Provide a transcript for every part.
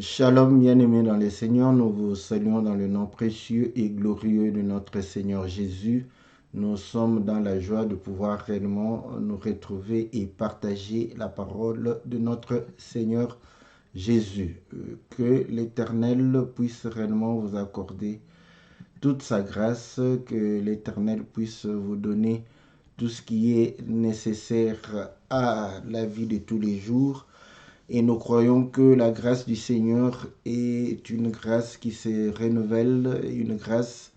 Shalom, bien-aimés dans le Seigneur, nous vous saluons dans le nom précieux et glorieux de notre Seigneur Jésus. Nous sommes dans la joie de pouvoir réellement nous retrouver et partager la parole de notre Seigneur Jésus. Que l'Éternel puisse réellement vous accorder toute sa grâce, que l'Éternel puisse vous donner tout ce qui est nécessaire à la vie de tous les jours. Et nous croyons que la grâce du Seigneur est une grâce qui se renouvelle, une grâce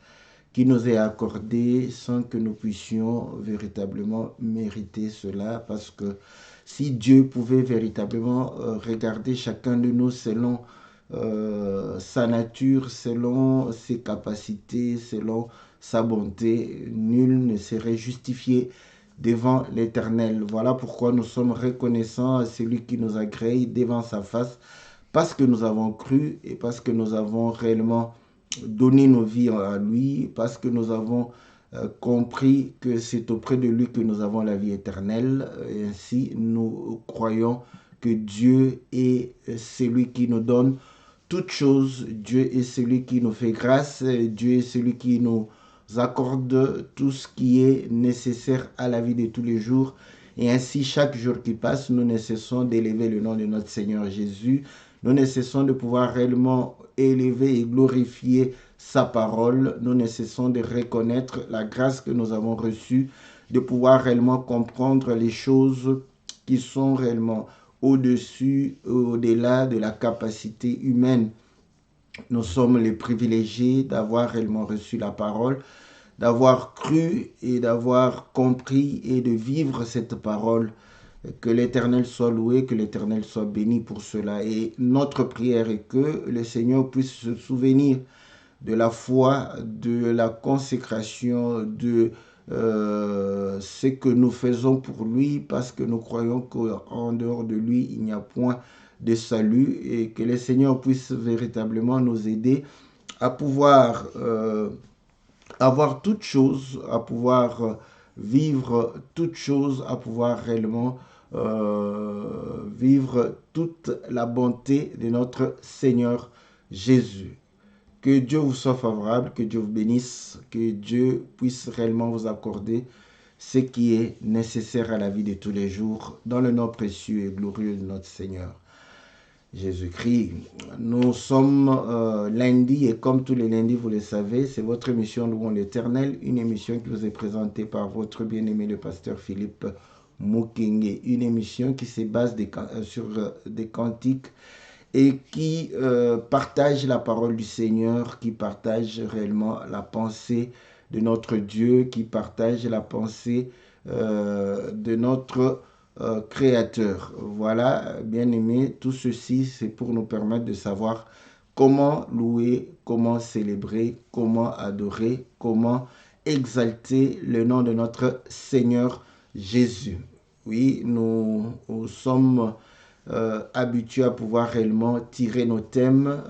qui nous est accordée sans que nous puissions véritablement mériter cela. Parce que si Dieu pouvait véritablement regarder chacun de nous selon sa nature, selon ses capacités, selon sa bonté, nul ne serait justifié devant l'Éternel. Voilà pourquoi nous sommes reconnaissants à celui qui nous agrée devant sa face, parce que nous avons cru et parce que nous avons réellement donné nos vies à lui, parce que nous avons compris que c'est auprès de lui que nous avons la vie éternelle. Et ainsi, nous croyons que Dieu est celui qui nous donne toutes choses. Dieu est celui qui nous fait grâce. Dieu est celui qui nous accorde tout ce qui est nécessaire à la vie de tous les jours. Et ainsi, chaque jour qui passe, nous ne cessons d'élever le nom de notre Seigneur Jésus. Nous ne cessons de pouvoir réellement élever et glorifier sa parole. Nous ne cessons de reconnaître la grâce que nous avons reçue, de pouvoir réellement comprendre les choses qui sont réellement au-dessus, au-delà de la capacité humaine. Nous sommes les privilégiés d'avoir réellement reçu la parole, d'avoir cru et d'avoir compris et de vivre cette parole. Que l'Éternel soit loué, que l'Éternel soit béni pour cela. Et notre prière est que le Seigneur puisse se souvenir de la foi, de la consécration, de ce que nous faisons pour lui, parce que nous croyons qu'en dehors de lui, il n'y a point de salut, et que le Seigneur puisse véritablement nous aider à pouvoir avoir toutes choses, à pouvoir vivre toutes choses, à pouvoir réellement vivre toute la bonté de notre Seigneur Jésus. Que Dieu vous soit favorable, que Dieu vous bénisse, que Dieu puisse réellement vous accorder ce qui est nécessaire à la vie de tous les jours, dans le nom précieux et glorieux de notre Seigneur Jésus-Christ. Nous sommes lundi et comme tous les lundis, vous le savez, c'est votre émission Louons l'Éternel, une émission qui vous est présentée par votre bien-aimé le pasteur Philippe Mukenge, une émission qui se base sur des cantiques et qui partage la parole du Seigneur, qui partage réellement la pensée de notre Dieu, qui partage la pensée de notre Créateur. Voilà, bien aimé, tout ceci, c'est pour nous permettre de savoir comment louer, comment célébrer, comment adorer, comment exalter le nom de notre Seigneur Jésus. Oui, nous sommes habitués à pouvoir réellement tirer nos thèmes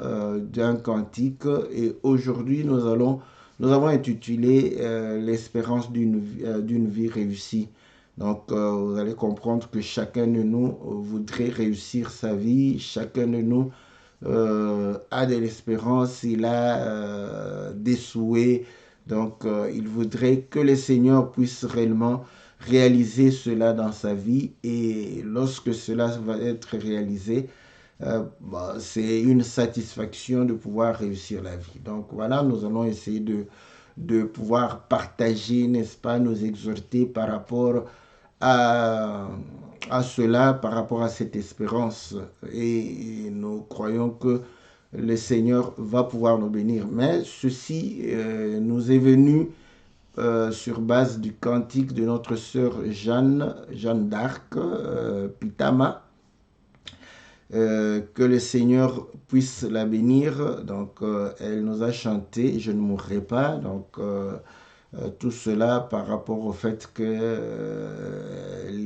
d'un cantique. Et aujourd'hui, nous avons intitulé l'espérance d'une vie réussie. Donc, vous allez comprendre que chacun de nous voudrait réussir sa vie. Chacun de nous a de l'espérance, il a des souhaits. Donc, il voudrait que le Seigneur puisse réellement réaliser cela dans sa vie. Et lorsque cela va être réalisé, c'est une satisfaction de pouvoir réussir la vie. Donc voilà, nous allons essayer de pouvoir partager, n'est-ce pas, nous exhorter par rapport à, à cela, par rapport à cette espérance. Et nous croyons que le Seigneur va pouvoir nous bénir. Mais ceci nous est venu sur base du cantique de notre sœur Jeanne d'Arc, Pitama. Que le Seigneur puisse la bénir. Donc, elle nous a chanté Je ne mourrai pas. Donc, tout cela par rapport au fait qu'elle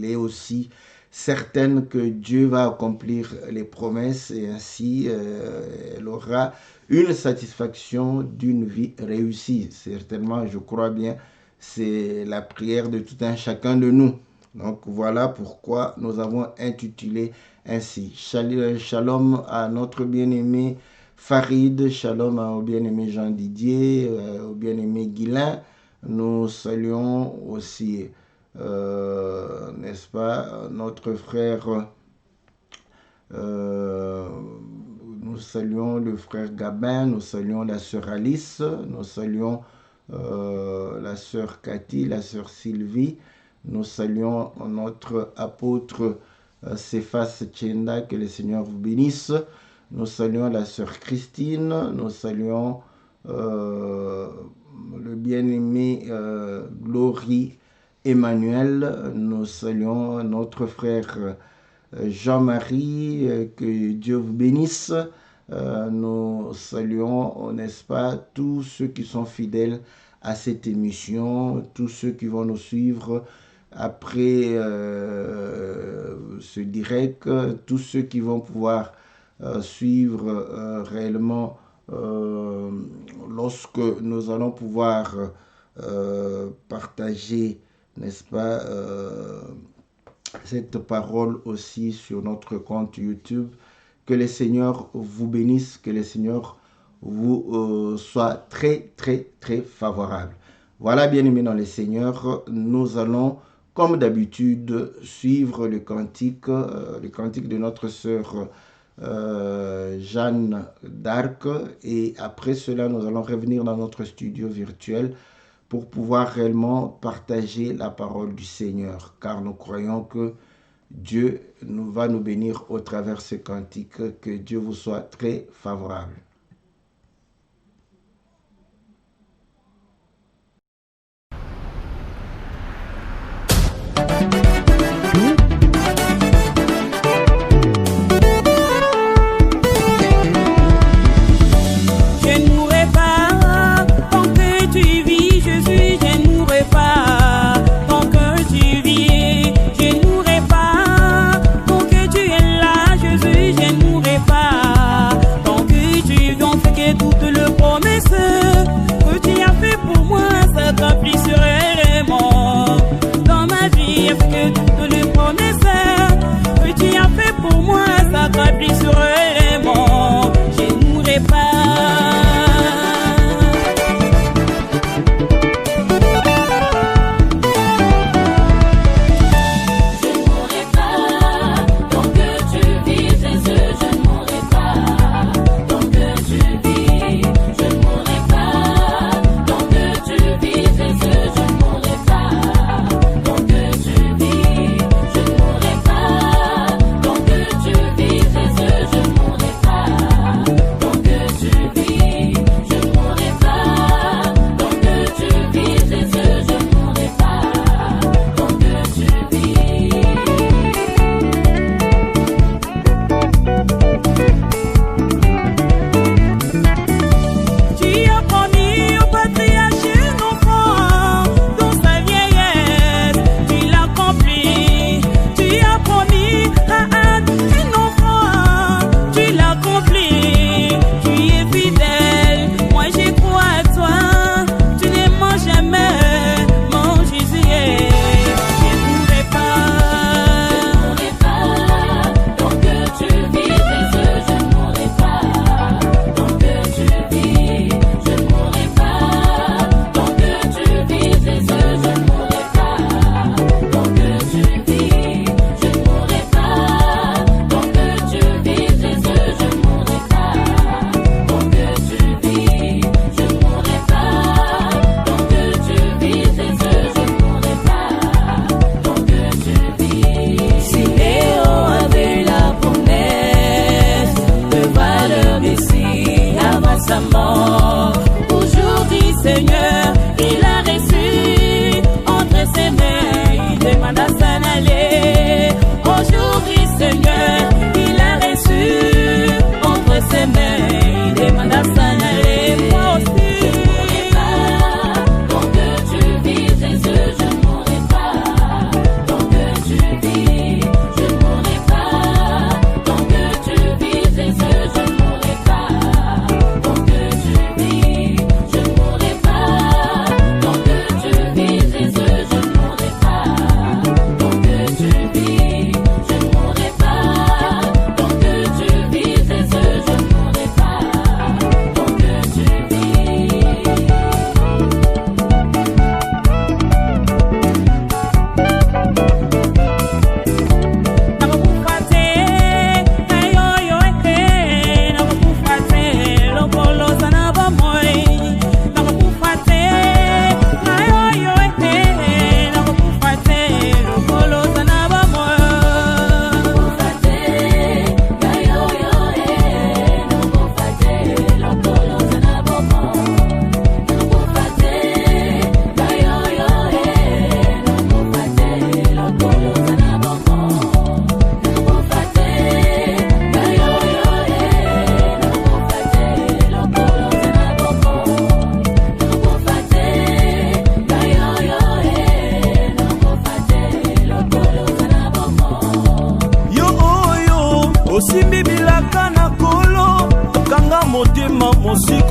est aussi certaine que Dieu va accomplir les promesses et ainsi elle aura une satisfaction d'une vie réussie. Certainement, je crois bien, c'est la prière de tout un chacun de nous. Donc voilà pourquoi nous avons intitulé ainsi. Shalom à notre bien-aimé Farid, shalom au bien-aimé Jean Didier, au bien-aimé Guilain. Nous saluons aussi, n'est-ce pas, notre frère, nous saluons le frère Gabin, nous saluons la sœur Alice, nous saluons la sœur Cathy, la sœur Sylvie, nous saluons notre apôtre Cephas Tchenda, que le Seigneur vous bénisse. Nous saluons la sœur Christine, nous saluons le bien-aimé Glory Emmanuel, nous saluons notre frère Jean-Marie, que Dieu vous bénisse. Nous saluons, n'est-ce pas, tous ceux qui sont fidèles à cette émission, tous ceux qui vont nous suivre après ce direct, tous ceux qui vont pouvoir suivre réellement lorsque nous allons pouvoir partager, n'est-ce pas, cette parole aussi sur notre compte YouTube. Que le Seigneur vous bénisse, que le Seigneur vous soit très, très, très favorable. Voilà, bien-aimés dans le Seigneur, nous allons, comme d'habitude, suivre le cantique de notre sœur Jeanne d'Arc. Et après cela, nous allons revenir dans notre studio virtuel pour pouvoir réellement partager la parole du Seigneur. Car nous croyons que Dieu va nous bénir au travers de ce cantique. Que Dieu vous soit très favorable.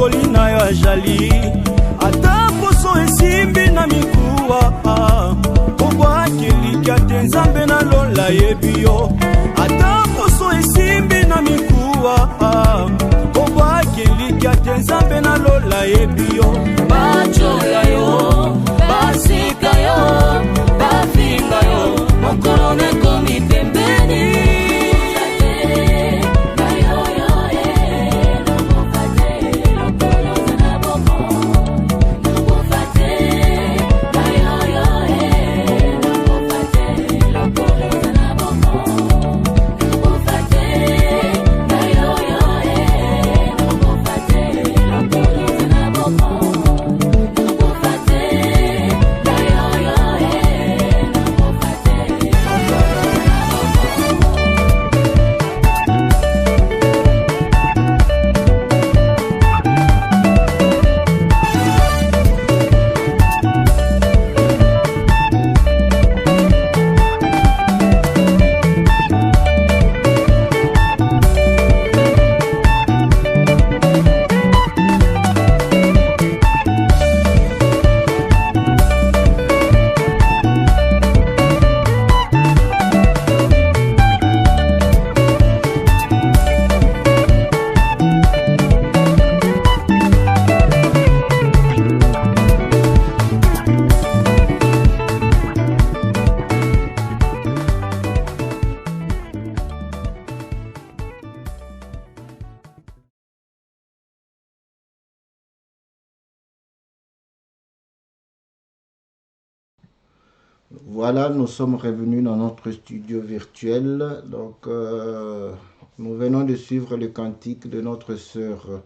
mokoli na yo ajali ata poso esimbi na mikuwa obwakelikya te nzambe nalola yebi yo ata poso esimbi na mikuwa obwakelikya te nzambe nalola yebi yo bajola yo basika yo bafinga yo mokolo nekomi pembeni Voilà, nous sommes revenus dans notre studio virtuel. Donc, nous venons de suivre le cantique de notre sœur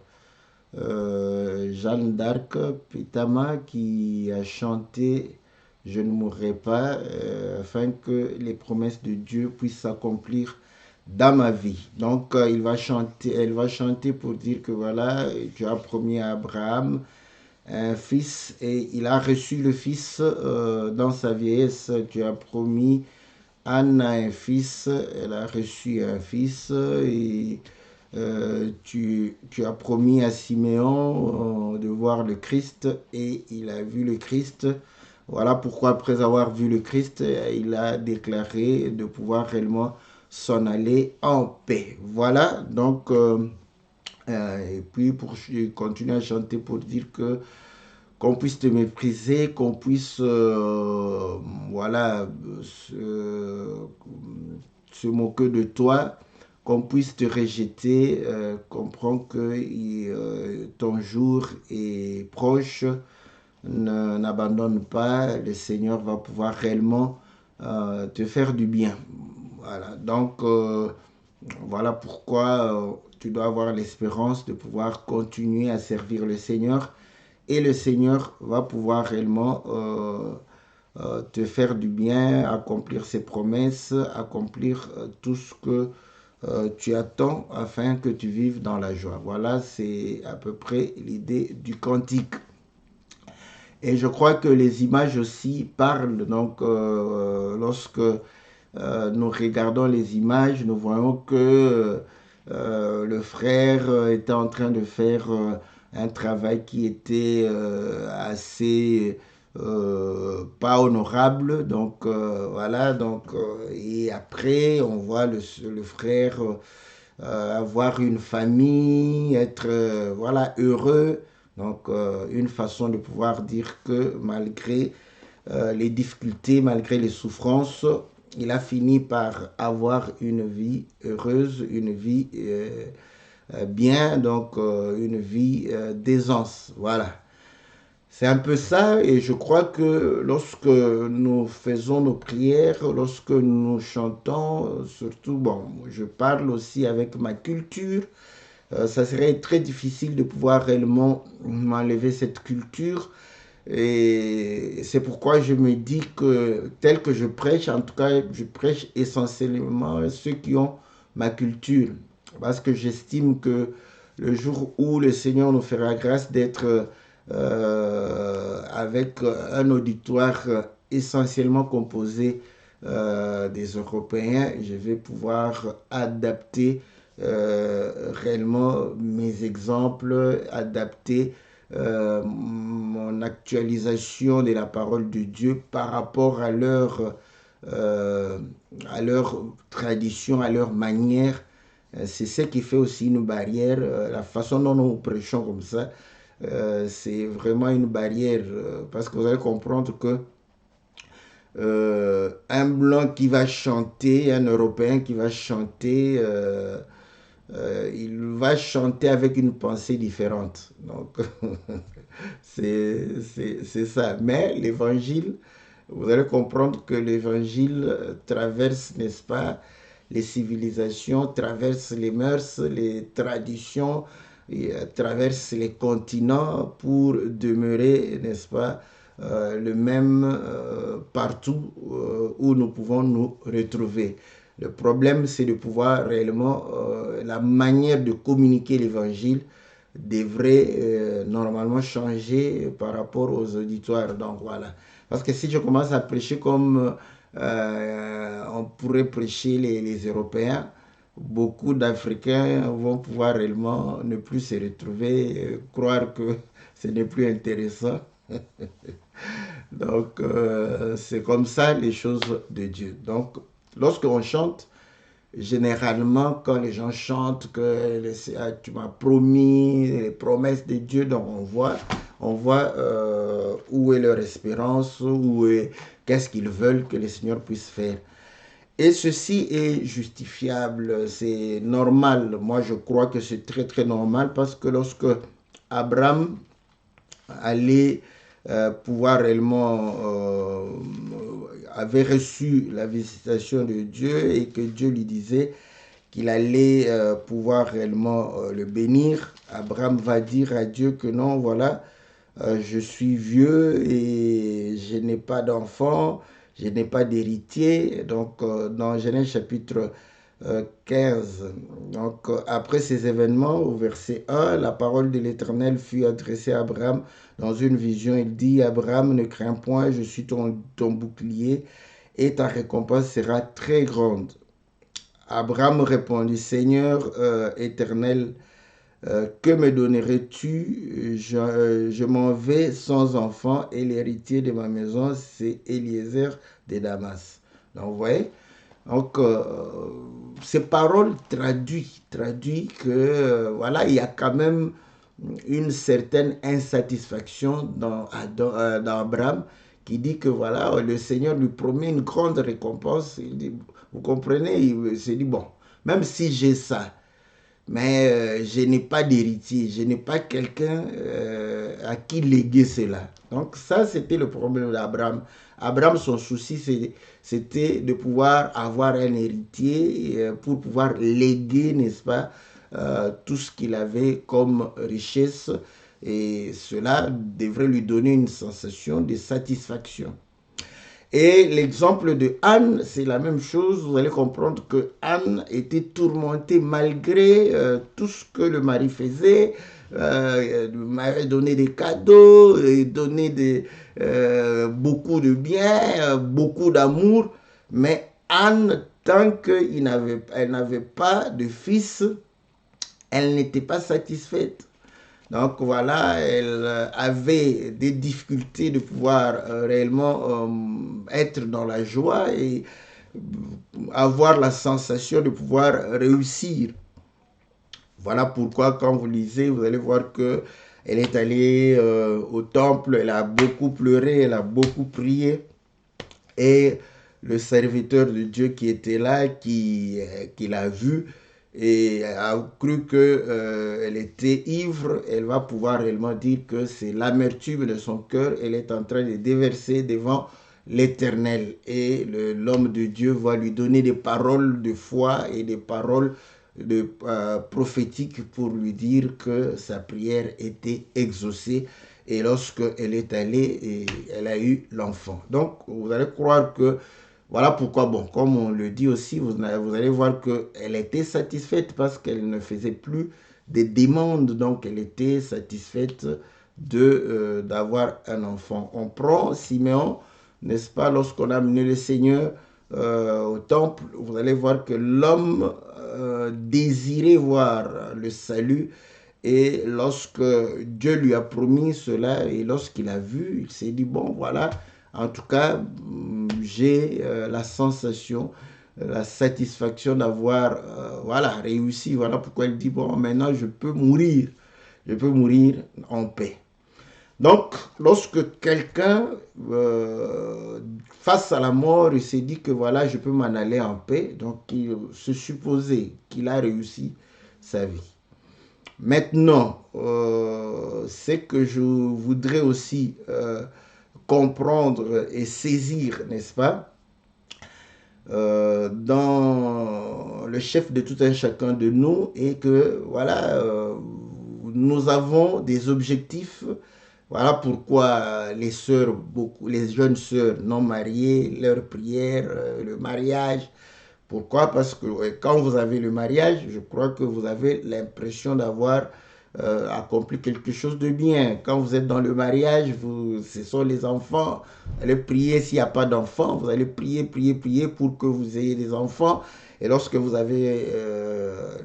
Jeanne d'Arc Pitama qui a chanté « Je ne mourrai pas » afin que les promesses de Dieu puissent s'accomplir dans ma vie. Donc, elle va chanter pour dire que voilà, Dieu a promis à Abraham un fils et il a reçu le fils dans sa vieillesse. Tu as promis Anna un fils, elle a reçu un fils et tu as promis à Siméon de voir le Christ et il a vu le Christ. Voilà pourquoi après avoir vu le Christ, il a déclaré de pouvoir réellement s'en aller en paix. Voilà, donc et puis pour continuer à chanter pour dire que qu'on puisse te mépriser, qu'on puisse voilà se moquer de toi, qu'on puisse te rejeter, comprends que ton jour est proche, n'abandonne pas, le Seigneur va pouvoir réellement te faire du bien. Voilà, donc voilà pourquoi tu dois avoir l'espérance de pouvoir continuer à servir le Seigneur et le Seigneur va pouvoir réellement te faire du bien, accomplir ses promesses, accomplir tout ce que tu attends afin que tu vives dans la joie. Voilà, c'est à peu près l'idée du cantique. Et je crois que les images aussi parlent. Donc, lorsque nous regardons les images, nous voyons que le frère était en train de faire un travail qui était assez pas honorable. Donc, voilà. Donc, et après, on voit le frère avoir une famille, être voilà, heureux. Donc, une façon de pouvoir dire que malgré les difficultés, malgré les souffrances, il a fini par avoir une vie heureuse, une vie bien, donc une vie d'aisance. Voilà. C'est un peu ça et je crois que lorsque nous faisons nos prières, lorsque nous chantons, surtout, bon, je parle aussi avec ma culture, ça serait très difficile de pouvoir réellement m'enlever cette culture. Et c'est pourquoi je me dis que tel que je prêche, en tout cas, je prêche essentiellement ceux qui ont ma culture. Parce que j'estime que le jour où le Seigneur nous fera grâce d'être avec un auditoire essentiellement composé des Européens, je vais pouvoir adapter réellement mes exemples, adapter mon actualisation de la parole de Dieu par rapport à leur tradition, à leur manière. C'est ce qui fait aussi une barrière. La façon dont nous prêchons comme ça, c'est vraiment une barrière parce que vous allez comprendre que un blanc qui va chanter, un Européen qui va chanter, il va chanter avec une pensée différente. Donc, c'est ça. Mais l'évangile, vous allez comprendre que l'évangile traverse, n'est-ce pas, les civilisations, traverse les mœurs, les traditions, et, traverse les continents pour demeurer, n'est-ce pas, le même partout où nous pouvons nous retrouver. Le problème, c'est de pouvoir réellement, la manière de communiquer l'évangile devrait normalement changer par rapport aux auditoires. Donc voilà. Parce que si je commence à prêcher comme on pourrait prêcher les Européens, beaucoup d'Africains vont pouvoir réellement ne plus se retrouver, croire que ce n'est plus intéressant. Donc, c'est comme ça les choses de Dieu. Donc, lorsqu'on chante, généralement, quand les gens chantent que tu m'as promis les promesses de Dieu, donc on voit où est leur espérance, qu'est-ce qu'ils veulent que le Seigneur puisse faire. Et ceci est justifiable, c'est normal. Moi, je crois que c'est très, très normal parce que lorsque Abraham allait pouvoir réellement avait reçu la visitation de Dieu et que Dieu lui disait qu'il allait pouvoir réellement le bénir, Abraham va dire à Dieu que non, voilà, je suis vieux et je n'ai pas d'enfant, je n'ai pas d'héritier. Donc, dans Genèse chapitre 15. Donc, après ces événements, au verset 1, la parole de l'Éternel fut adressée à Abraham dans une vision. Il dit, Abraham, ne crains point, je suis ton bouclier et ta récompense sera très grande. Abraham répondit, Seigneur éternel, que me donnerais-tu? Je m'en vais sans enfant et l'héritier de ma maison, c'est Eliezer de Damas. Donc, vous voyez? Donc, ces paroles traduisent voilà, il y a quand même une certaine insatisfaction dans Abraham qui dit que voilà, le Seigneur lui promet une grande récompense. Il dit, vous comprenez, il s'est dit, bon, même si j'ai ça, mais je n'ai pas d'héritier, je n'ai pas quelqu'un à qui léguer cela. Donc ça, c'était le problème d'Abraham. Abraham, son souci, c'était de pouvoir avoir un héritier pour pouvoir léguer, n'est-ce pas, tout ce qu'il avait comme richesse. Et cela devrait lui donner une sensation de satisfaction. Et l'exemple de Anne, c'est la même chose. Vous allez comprendre que Anne était tourmentée malgré tout ce que le mari faisait. M'avait donné des cadeaux, et donné beaucoup de biens, beaucoup d'amour. Mais Anne, tant qu'elle n'avait pas de fils, elle n'était pas satisfaite. Donc voilà, elle avait des difficultés de pouvoir réellement être dans la joie et avoir la sensation de pouvoir réussir. Voilà pourquoi quand vous lisez, vous allez voir que elle est allée au temple, elle a beaucoup pleuré, elle a beaucoup prié. Et le serviteur de Dieu qui était là, qui l'a vu, et a cru qu'elle était ivre, elle va pouvoir réellement dire que c'est l'amertume de son cœur, elle est en train de déverser devant l'Éternel. Et l'homme de Dieu va lui donner des paroles de foi et des paroles prophétiques pour lui dire que sa prière était exaucée. Et lorsqu'elle est allée, elle a eu l'enfant. Donc, vous allez croire que voilà pourquoi, bon, comme on le dit aussi, vous allez voir qu'elle était satisfaite parce qu'elle ne faisait plus des demandes, donc elle était satisfaite d'avoir un enfant. On prend Siméon, n'est-ce pas, lorsqu'on a amené le Seigneur au temple, vous allez voir que l'homme désirait voir le salut. Et lorsque Dieu lui a promis cela, et lorsqu'il a vu, il s'est dit, bon, voilà, en tout cas, j'ai la sensation, la satisfaction d'avoir voilà, réussi. Voilà pourquoi il dit, bon, maintenant je peux mourir en paix. Donc, lorsque quelqu'un, face à la mort, il s'est dit que voilà, je peux m'en aller en paix, donc il se supposait qu'il a réussi sa vie. Maintenant, ce que je voudrais aussi comprendre et saisir, n'est-ce pas, dans le chef de tout un chacun de nous, et que voilà, nous avons des objectifs. Voilà pourquoi les sœurs, les jeunes sœurs non mariées, leur prière, le mariage. Pourquoi? Parce que quand vous avez le mariage, je crois que vous avez l'impression d'avoir accompli quelque chose de bien. Quand vous êtes dans le mariage, ce sont les enfants. Vous allez prier s'il n'y a pas d'enfants. Vous allez prier, prier, prier pour que vous ayez des enfants. Et lorsque vous avez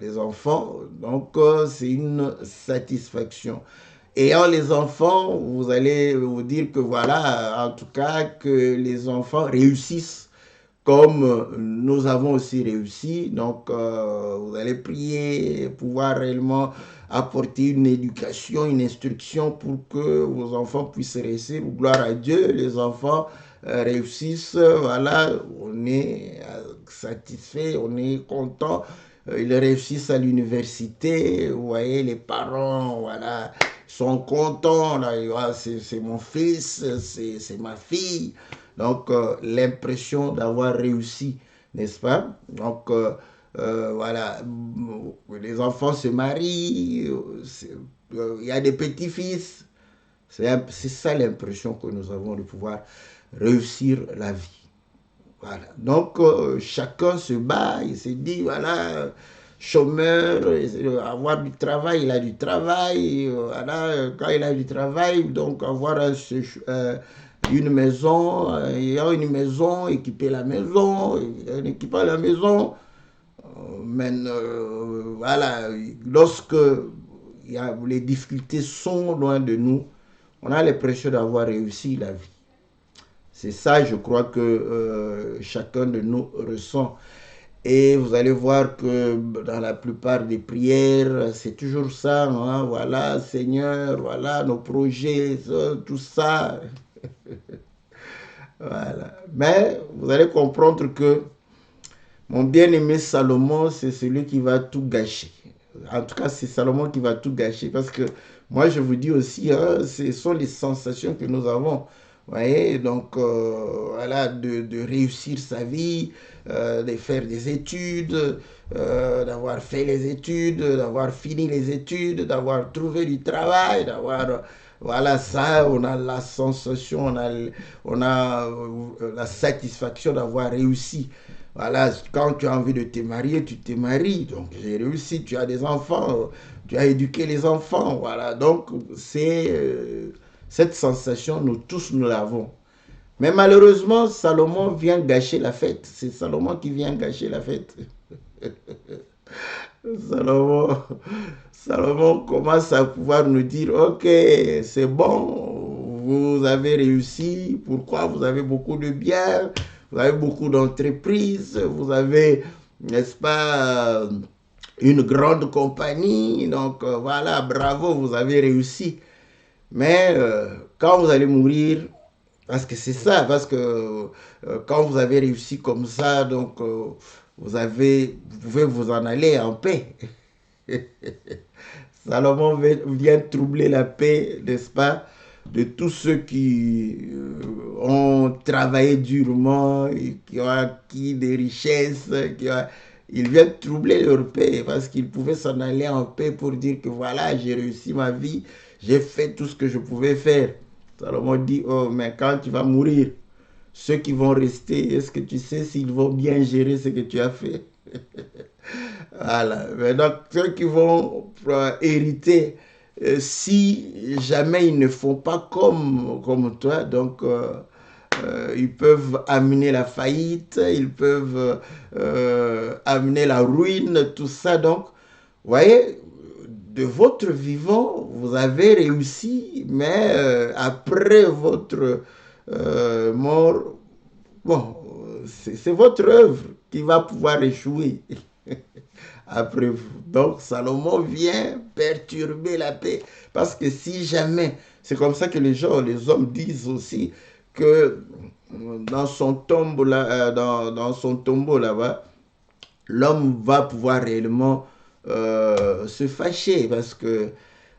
les enfants, donc c'est une satisfaction. Ayant les enfants, vous allez vous dire que voilà, en tout cas, que les enfants réussissent comme nous avons aussi réussi. Donc, vous allez prier, pouvoir réellement apporter une éducation, une instruction pour que vos enfants puissent réussir. Gloire à Dieu, les enfants réussissent. Voilà, on est satisfait, on est content. Ils réussissent à l'université. Vous voyez, les parents, voilà, sont contents. C'est mon fils, c'est ma fille. Donc, l'impression d'avoir réussi, n'est-ce pas? Donc, voilà, les enfants se marient, il y a des petits-fils. C'est ça l'impression que nous avons de pouvoir réussir la vie. Voilà. Donc, chacun se bat, il se dit, voilà, chômeur, avoir du travail, il a du travail, voilà, quand il a du travail, donc avoir une maison, ayant une maison, équiper la maison, en équipant la maison, mais voilà, lorsque les difficultés sont loin de nous, on a l'impression d'avoir réussi la vie. C'est ça, je crois que chacun de nous ressent. Et vous allez voir que dans la plupart des prières, c'est toujours ça, hein, voilà, Seigneur, voilà, nos projets, tout ça. Voilà. Mais vous allez comprendre que mon bien-aimé Salomon, c'est celui qui va tout gâcher. En tout cas, c'est Salomon qui va tout gâcher parce que moi, je vous dis aussi, hein, ce sont les sensations que nous avons. Vous voyez, donc voilà, de réussir sa vie, de faire des études, d'avoir fait les études, d'avoir fini les études, d'avoir trouvé du travail, d'avoir... Voilà, ça, on a la sensation, on a la satisfaction d'avoir réussi. Voilà, quand tu as envie de te marier, tu te maries. Donc, j'ai réussi, tu as des enfants, tu as éduqué les enfants. Voilà, donc, c'est cette sensation, nous tous, nous l'avons. Mais malheureusement, Salomon vient gâcher la fête. C'est Salomon qui vient gâcher la fête. Salomon, Salomon commence à pouvoir nous dire, ok, c'est bon, vous avez réussi, pourquoi vous avez beaucoup de biens, vous avez beaucoup d'entreprises, vous avez, n'est-ce pas, une grande compagnie, donc voilà, bravo, vous avez réussi. Mais quand vous allez mourir, parce que c'est ça, parce que quand vous avez réussi comme ça, donc vous pouvez vous en aller en paix. Salomon vient troubler la paix, n'est-ce pas, de tous ceux qui ont travaillé durement, et qui ont acquis des richesses, il vient troubler leur paix parce qu'ils pouvaient s'en aller en paix pour dire que voilà, j'ai réussi ma vie, j'ai fait tout ce que je pouvais faire. Salomon dit, oh, mais quand tu vas mourir, ceux qui vont rester, est-ce que tu sais s'ils vont bien gérer ce que tu as fait? Voilà. Mais donc, ceux qui vont hériter, si jamais ils ne font pas comme toi, donc ils peuvent amener la faillite, ils peuvent amener la ruine, tout ça. Donc, vous voyez, de votre vivant, vous avez réussi, mais après votre mort, bon, c'est votre œuvre qui va pouvoir échouer après vous. Donc Salomon vient perturber la paix. Parce que si jamais, c'est comme ça que les hommes disent aussi que dans son tombeau là, dans son tombeau là-bas, l'homme va pouvoir réellement se fâcher parce que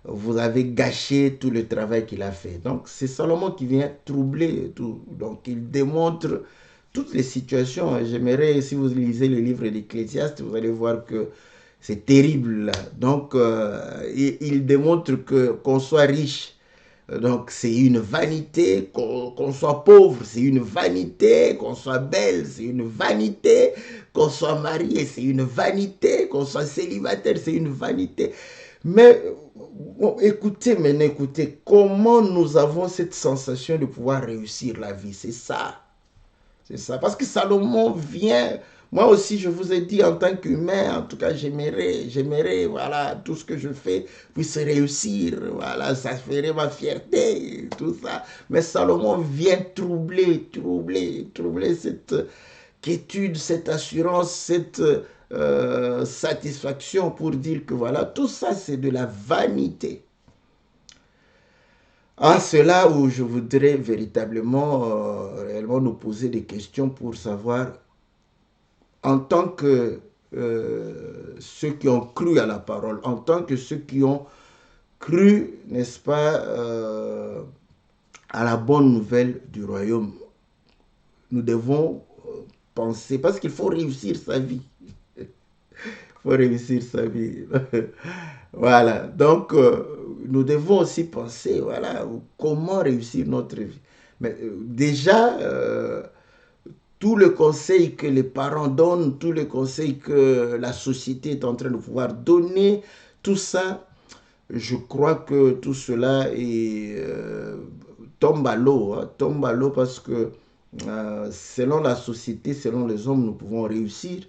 vous avez gâché tout le travail qu'il a fait. Donc c'est Salomon qui vient troubler tout. Donc il démontre toutes les situations. J'aimerais, si vous lisez le livre d'Ecclésiaste, vous allez voir que c'est terrible. Donc il démontre que qu'on soit riche, donc c'est une vanité, qu'on soit pauvre, c'est une vanité, qu'on soit belle, c'est une vanité, qu'on soit marié, c'est une vanité, qu'on soit célibataire, c'est une vanité. Mais bon, écoutez maintenant, écoutez, comment nous avons cette sensation de pouvoir réussir la vie, c'est ça. C'est ça. Parce que Salomon vient, moi aussi je vous ai dit en tant qu'humain, en tout cas j'aimerais, voilà, tout ce que je fais puisse réussir, voilà, ça ferait ma fierté, tout ça. Mais Salomon vient troubler cette quiétude, cette assurance, cette satisfaction pour dire que voilà, tout ça c'est de la vanité. Ah, c'est là où je voudrais véritablement, réellement nous poser des questions pour savoir, en tant que ceux qui ont cru à la parole, en tant que ceux qui ont cru, n'est-ce pas, à la bonne nouvelle du royaume, nous devons penser, parce qu'il faut réussir sa vie. Il faut réussir sa vie. Voilà, donc nous devons aussi penser, voilà, comment réussir notre vie. Mais déjà, tout le conseil que les parents donnent, tout le conseil que la société est en train de pouvoir donner, tout ça, je crois que tout cela est, tombe à l'eau, hein, tombe à l'eau parce que selon la société, selon les hommes, nous pouvons réussir.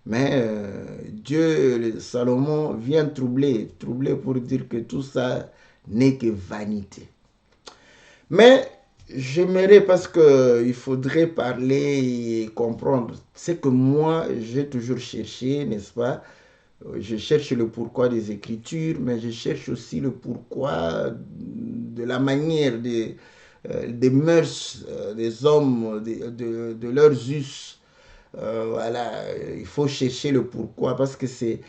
Mais Dieu, Salomon, vient troubler pour dire que tout ça n'est que vanité. Mais j'aimerais, parce qu'il faudrait parler et comprendre, c'est que moi, j'ai toujours cherché, n'est-ce pas? Je cherche le pourquoi des Écritures, mais je cherche aussi le pourquoi de la manière des mœurs des hommes, de leurs us. Voilà, il faut chercher le pourquoi parce que c'est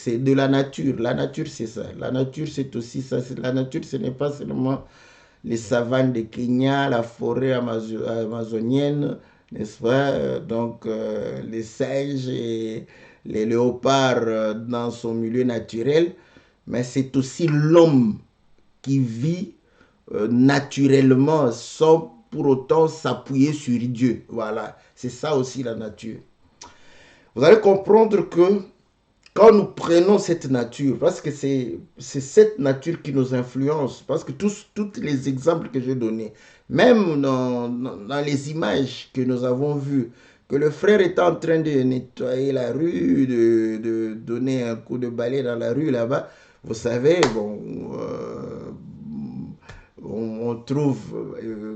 de la nature. La nature, c'est ça. La nature, c'est aussi ça. La nature, ce n'est pas seulement les savanes de Kenya, la forêt amazonienne, n'est-ce pas? Donc, les singes et les léopards dans son milieu naturel, mais c'est aussi l'homme qui vit naturellement sans pour autant s'appuyer sur Dieu. Voilà, c'est ça aussi la nature. Vous allez comprendre que quand nous prenons cette nature, parce que c'est cette nature qui nous influence, parce que tous les exemples que j'ai donnés, même dans les images que nous avons vues, que le frère est en train de nettoyer la rue, de donner un coup de balai dans la rue là-bas, vous savez, bon, on trouve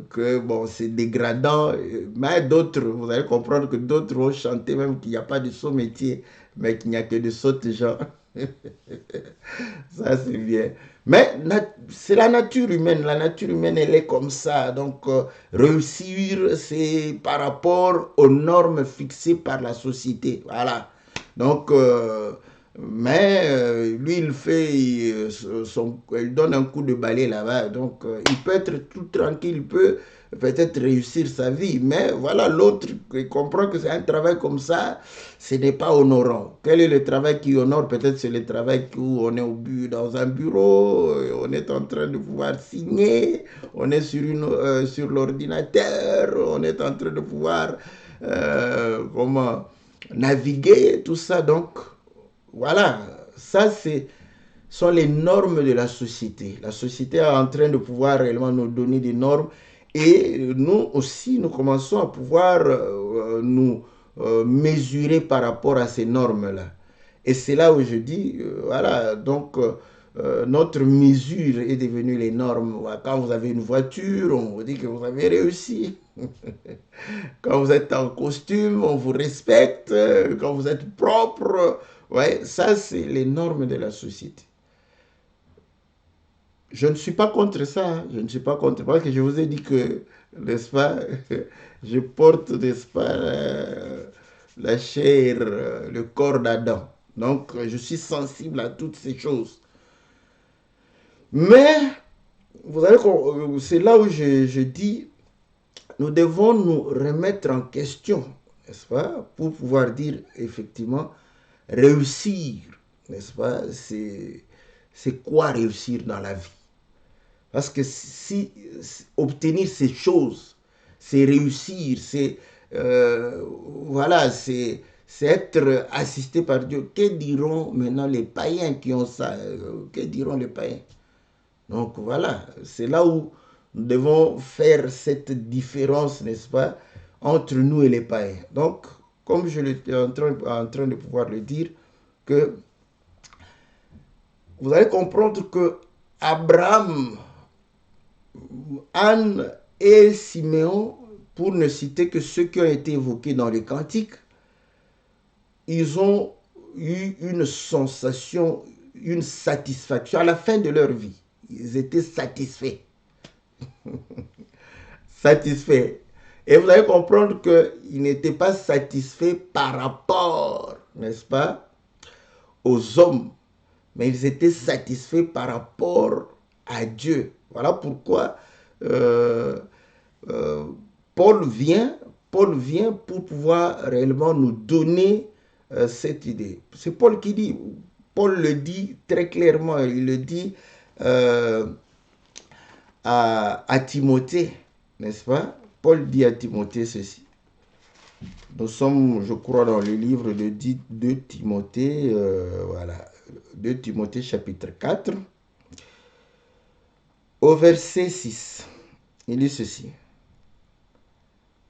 que bon, c'est dégradant, mais d'autres, vous allez comprendre que d'autres vont chanter même qu'il n'y a pas de saut métier, mais qu'il n'y a que de sautes gens. Ça, c'est bien. Mais c'est la nature humaine. La nature humaine, elle est comme ça. Donc, réussir, c'est par rapport aux normes fixées par la société. Voilà. Donc, mais lui, il fait il donne un coup de balai là-bas. Donc, il peut être tout tranquille, il peut peut-être réussir sa vie. Mais voilà, l'autre, il comprend que c'est un travail comme ça, ce n'est pas honorant. Quel est le travail qui honore? Peut-être c'est le travail où on est dans un bureau, on est en train de pouvoir signer, on est sur l'ordinateur, on est en train de pouvoir naviguer, tout ça. Donc, voilà, ça sont les normes de la société. La société est en train de pouvoir réellement nous donner des normes Et nous aussi, nous commençons à pouvoir nous mesurer par rapport à ces normes-là. Et c'est là où je dis, voilà, donc notre mesure est devenue les normes. Quand vous avez une voiture, on vous dit que vous avez réussi. Quand vous êtes en costume, on vous respecte. Quand vous êtes propre, ouais, ça c'est les normes de la société. Je ne suis pas contre ça, hein. Je ne suis pas contre, parce que je vous ai dit que, n'est-ce pas, je porte, n'est-ce pas, la chair, le corps d'Adam. Donc, je suis sensible à toutes ces choses. Mais, vous savez, c'est là où je dis, nous devons nous remettre en question, n'est-ce pas, pour pouvoir dire, effectivement, réussir, n'est-ce pas, c'est quoi réussir dans la vie? Parce que si obtenir ces choses, c'est réussir, c'est voilà, c'est être assisté par Dieu. Que diront maintenant les païens qui ont ça? Que diront les païens? Donc voilà, c'est là où nous devons faire cette différence, n'est-ce pas, entre nous et les païens. Donc, comme je l'étais en train de pouvoir le dire, que vous allez comprendre que Abraham, Anne et Siméon, pour ne citer que ceux qui ont été évoqués dans les cantiques, ils ont eu une sensation, une satisfaction à la fin de leur vie. Ils étaient satisfaits. Satisfaits. Et vous allez comprendre qu'ils n'étaient pas satisfaits par rapport, n'est-ce pas, aux hommes, mais ils étaient satisfaits par rapport à Dieu. Voilà pourquoi Paul vient pour pouvoir réellement nous donner cette idée. C'est Paul qui dit, Paul le dit très clairement, il le dit à Timothée, n'est-ce pas? Paul dit à Timothée ceci. Nous sommes, je crois, dans le livre de Timothée, voilà, 2 Timothée chapitre 4, au verset 6. Il dit ceci.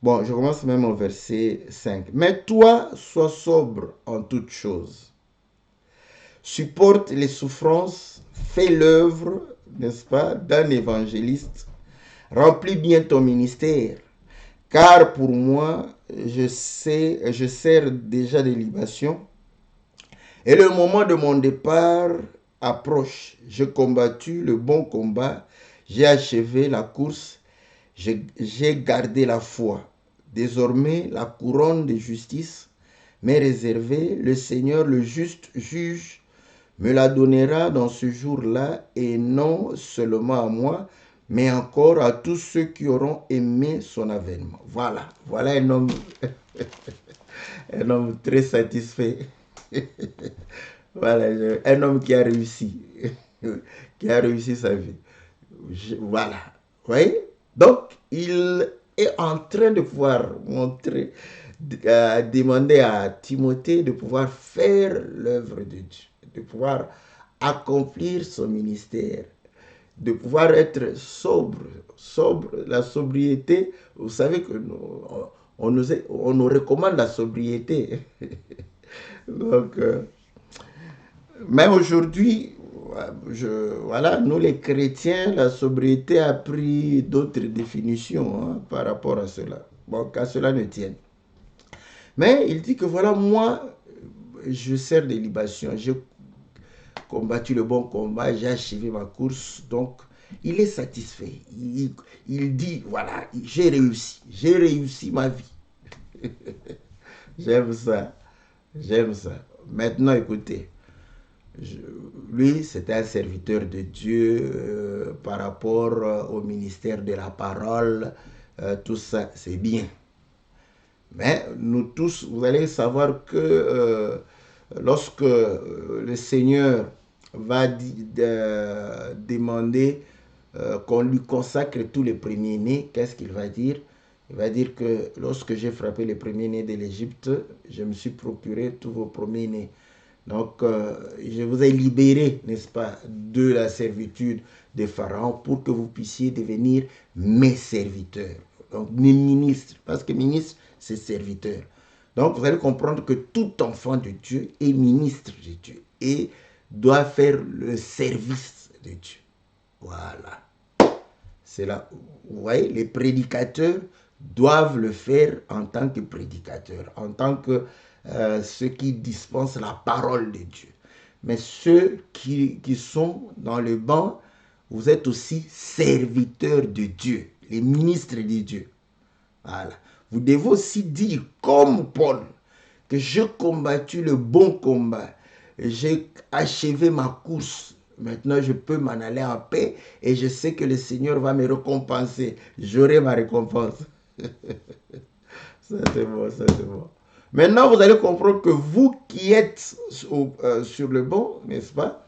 Bon, je commence même au verset 5. Mais toi, sois sobre en toutes choses. Supporte les souffrances, fais l'œuvre, n'est-ce pas, d'un évangéliste. Remplis bien ton ministère. Car pour moi, je sers déjà des libations. Et le moment de mon départ approche. J'ai combattu le bon combat. J'ai achevé la course. J'ai gardé la foi. Désormais, la couronne de justice m'est réservée. Le Seigneur, le juste juge, me la donnera dans ce jour-là, et non seulement à moi, mais encore à tous ceux qui auront aimé son avènement. Voilà, voilà un homme très satisfait. Voilà, un homme qui a réussi, qui a réussi sa vie. Voilà, vous voyez? Donc, il est en train de pouvoir montrer, demander à Timothée de pouvoir faire l'œuvre de Dieu, de pouvoir accomplir son ministère, de pouvoir être sobre. La sobriété, vous savez que on nous recommande la sobriété. Donc, même aujourd'hui, voilà, nous les chrétiens, la sobriété a pris d'autres définitions par rapport à cela. Bon, qu'à cela ne tienne. Mais il dit que voilà, moi, je sers des libations. J'ai combattu le bon combat, j'ai achevé ma course. Donc, il est satisfait. Il dit, voilà, j'ai réussi ma vie. J'aime ça. J'aime ça. Maintenant, écoutez. Lui, c'était un serviteur de Dieu par rapport au ministère de la parole. Tout ça, c'est bien. Mais nous tous, vous allez savoir que lorsque le Seigneur va demander qu'on lui consacre tous les premiers-nés, qu'est-ce qu'il va dire? Il va dire que lorsque j'ai frappé les premiers-nés de l'Égypte, je me suis procuré tous vos premiers-nés. Donc, je vous ai libéré, n'est-ce pas, de la servitude de Pharaon pour que vous puissiez devenir mes serviteurs. Donc, mes ministres, parce que ministre, c'est serviteur. Donc, vous allez comprendre que tout enfant de Dieu est ministre de Dieu et doit faire le service de Dieu. Voilà. C'est là, vous voyez, les prédicateurs doivent le faire en tant que prédicateurs, en tant que ceux qui dispensent la parole de Dieu. Mais ceux qui sont dans le banc, vous êtes aussi serviteurs de Dieu, les ministres de Dieu. Voilà. Vous devez aussi dire, comme Paul, que j'ai combattu le bon combat, j'ai achevé ma course. Maintenant, je peux m'en aller en paix et je sais que le Seigneur va me récompenser. J'aurai ma récompense. Ça, c'est bon, ça, c'est bon. Maintenant, vous allez comprendre que vous qui êtes sur le banc, n'est-ce pas?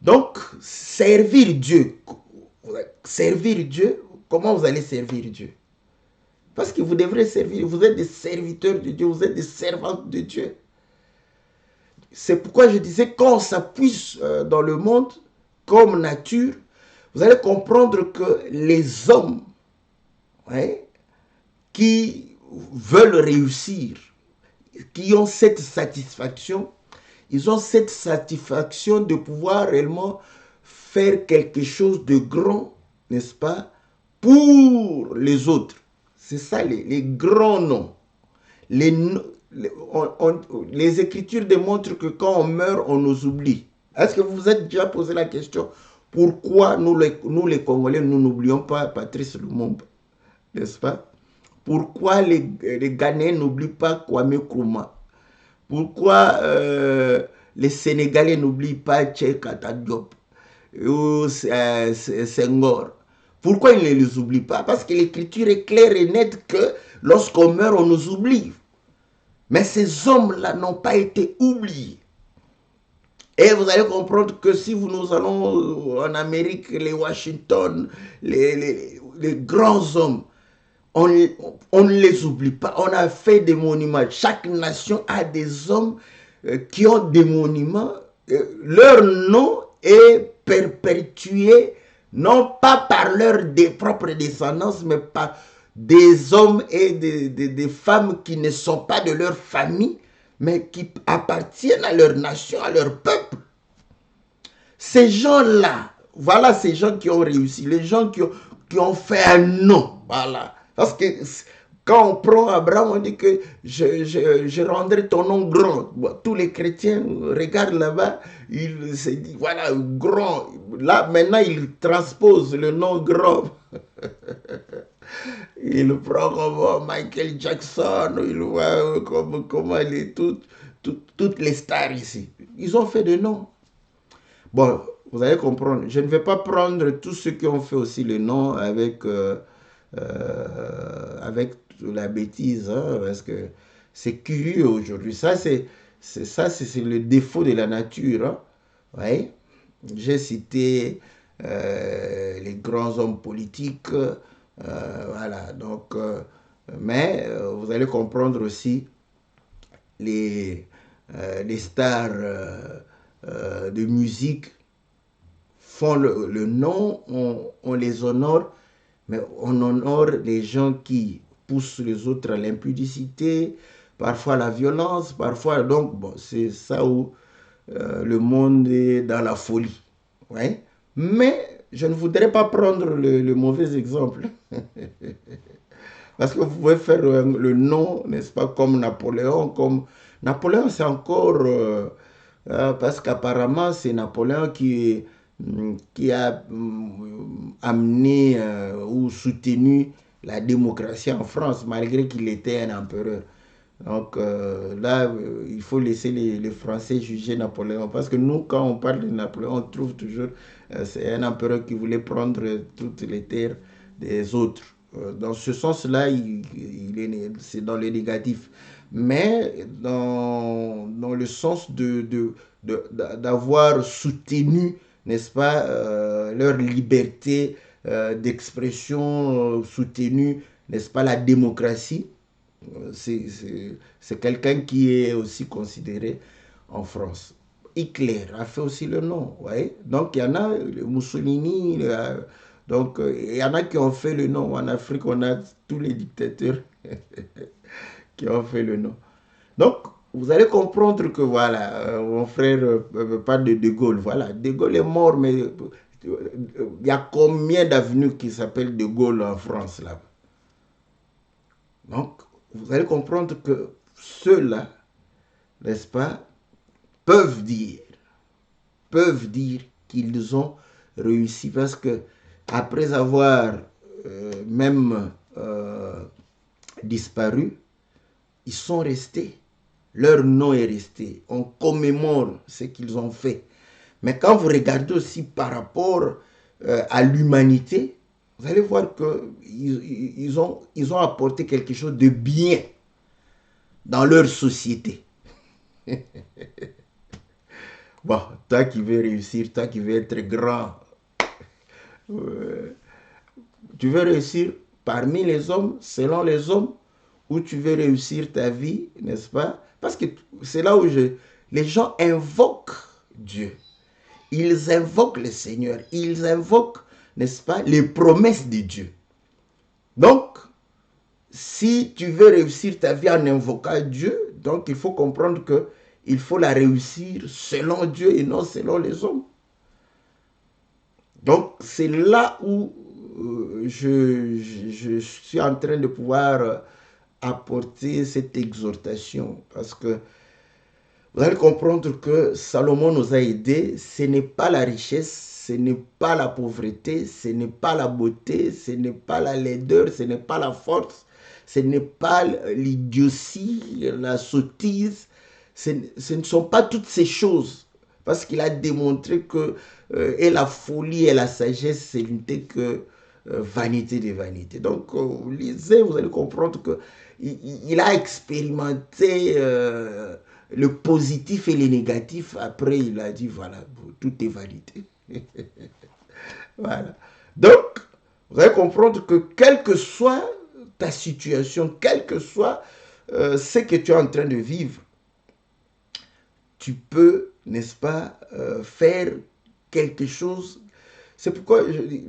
Donc, servir Dieu. Servir Dieu, comment vous allez servir Dieu? Parce que vous devrez servir, vous êtes des serviteurs de Dieu, vous êtes des servantes de Dieu. C'est pourquoi je disais, quand on s'appuie dans le monde comme nature, vous allez comprendre que les hommes qui veulent réussir, qui ont cette satisfaction, ils ont cette satisfaction de pouvoir réellement faire quelque chose de grand, n'est-ce pas, pour les autres. C'est ça les grands noms. Les Écritures démontrent que quand on meurt, on nous oublie. Est-ce que vous vous êtes déjà posé la question pourquoi nous les Congolais, nous n'oublions pas Patrice Lumumba, n'est-ce pas? Pourquoi les Ghanéens n'oublient pas Kwame Nkrumah? Pourquoi les Sénégalais n'oublient pas Cheikh Anta Diop ou Senghor? Pourquoi ils ne les oublient pas? Parce que l'écriture est claire et nette que lorsqu'on meurt, on nous oublie. Mais ces hommes-là n'ont pas été oubliés. Et vous allez comprendre que si nous allons en Amérique, les Washington, les grands hommes, on ne les oublie pas. On a fait des monuments. Chaque nation a des hommes qui ont des monuments. Leur nom est perpétué, non pas par leur propre descendance, mais par des hommes et des femmes qui ne sont pas de leur famille, mais qui appartiennent à leur nation, à leur peuple. Ces gens-là, voilà ces gens qui ont réussi, les gens qui ont fait un nom, voilà. Parce que quand on prend Abraham, on dit que je rendrai ton nom grand. Bon, tous les chrétiens regardent là-bas, ils se disent, voilà, grand. Là, maintenant, ils transposent le nom grand. Il prend comme Michael Jackson, il voit comment toutes les stars ici. Ils ont fait des noms. Bon, vous allez comprendre. Je ne vais pas prendre tous ceux qui ont fait aussi le nom avec la bêtise, hein, parce que c'est curieux aujourd'hui. Ça, c'est le défaut de la nature. Hein. Ouais. J'ai cité les grands hommes politiques. Voilà. Donc, mais vous allez comprendre aussi les stars de musique font le nom, on les honore, mais on honore les gens qui poussent les autres à l'impudicité, parfois à la violence, parfois... Donc, bon, c'est ça où le monde est dans la folie. Ouais? Mais je ne voudrais pas prendre le mauvais exemple. Parce que vous pouvez faire le nom, n'est-ce pas, comme Napoléon. Napoléon, c'est encore... parce qu'apparemment, c'est Napoléon qui a amené ou soutenu la démocratie en France, malgré qu'il était un empereur. Donc là, il faut laisser les Français juger Napoléon. Parce que nous, quand on parle de Napoléon, on trouve toujours c'est un empereur qui voulait prendre toutes les terres des autres. Dans ce sens-là, c'est dans le négatif. Mais dans le sens d'avoir soutenu, n'est-ce pas, leur liberté d'expression, soutenu, n'est-ce pas, la démocratie. C'est quelqu'un qui est aussi considéré. en France. Hitler a fait aussi le nom, ouais. Donc il y en a, Mussolini, donc il y en a qui ont fait le nom. En Afrique, on a tous les dictateurs qui ont fait le nom. Donc, vous allez comprendre que voilà, mon frère parle de Gaulle. Voilà, De Gaulle est mort, mais il y a combien d'avenues qui s'appellent De Gaulle en France là? Donc, vous allez comprendre que ceux-là, n'est-ce pas, peuvent dire qu'ils ont réussi parce que après avoir même disparu, ils sont restés. Leur nom est resté. On commémore ce qu'ils ont fait. Mais quand vous regardez aussi par rapport à l'humanité, vous allez voir qu'ils ont apporté quelque chose de bien dans leur société. Bon, toi qui veux réussir, toi qui veux être grand, tu veux réussir parmi les hommes, selon les hommes, ou tu veux réussir ta vie, n'est-ce pas? Parce que c'est là où les gens invoquent Dieu. Ils invoquent le Seigneur. Ils invoquent, n'est-ce pas, les promesses de Dieu. Donc, si tu veux réussir ta vie en invoquant Dieu, donc il faut comprendre que il faut la réussir selon Dieu et non selon les hommes. Donc, c'est là où je suis en train de pouvoir apporter cette exhortation. Parce que vous allez comprendre que Salomon nous a aidés. Ce n'est pas la richesse, ce n'est pas la pauvreté, ce n'est pas la beauté, ce n'est pas la laideur, ce n'est pas la force, ce n'est pas l'idiotie, la sottise. Ce ne sont pas toutes ces choses. Parce qu'il a démontré que et la folie et la sagesse, ce n'était que vanité des vanités. Donc, vous lisez, vous allez comprendre que il a expérimenté le positif et le négatif. Après, il a dit, voilà, tout est vanité. Voilà. Donc, vous allez comprendre que quelle que soit ta situation, quel que soit ce que tu es en train de vivre, tu peux, n'est-ce pas, faire quelque chose. C'est pourquoi je dis,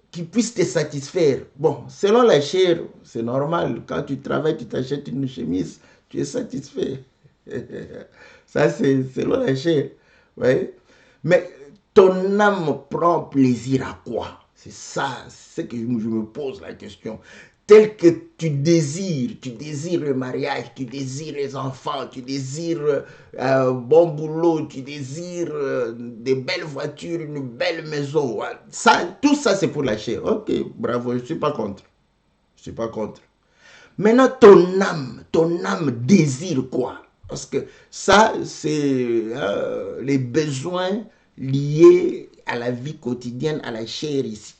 qui puisse te satisfaire. Bon, selon la chair, c'est normal. Quand tu travailles, tu t'achètes une chemise, tu es satisfait. Ça, c'est selon la chair. Ouais. Mais ton âme prend plaisir à quoi? C'est ça, c'est que je me pose la question. Tel que tu désires le mariage, tu désires les enfants, tu désires un bon boulot, tu désires des belles voitures, une belle maison. Ça, tout ça, c'est pour la chair. Ok, bravo, je ne suis pas contre. Je ne suis pas contre. Maintenant, ton âme désire quoi? Parce que ça, c'est les besoins liés à la vie quotidienne, à la chair ici.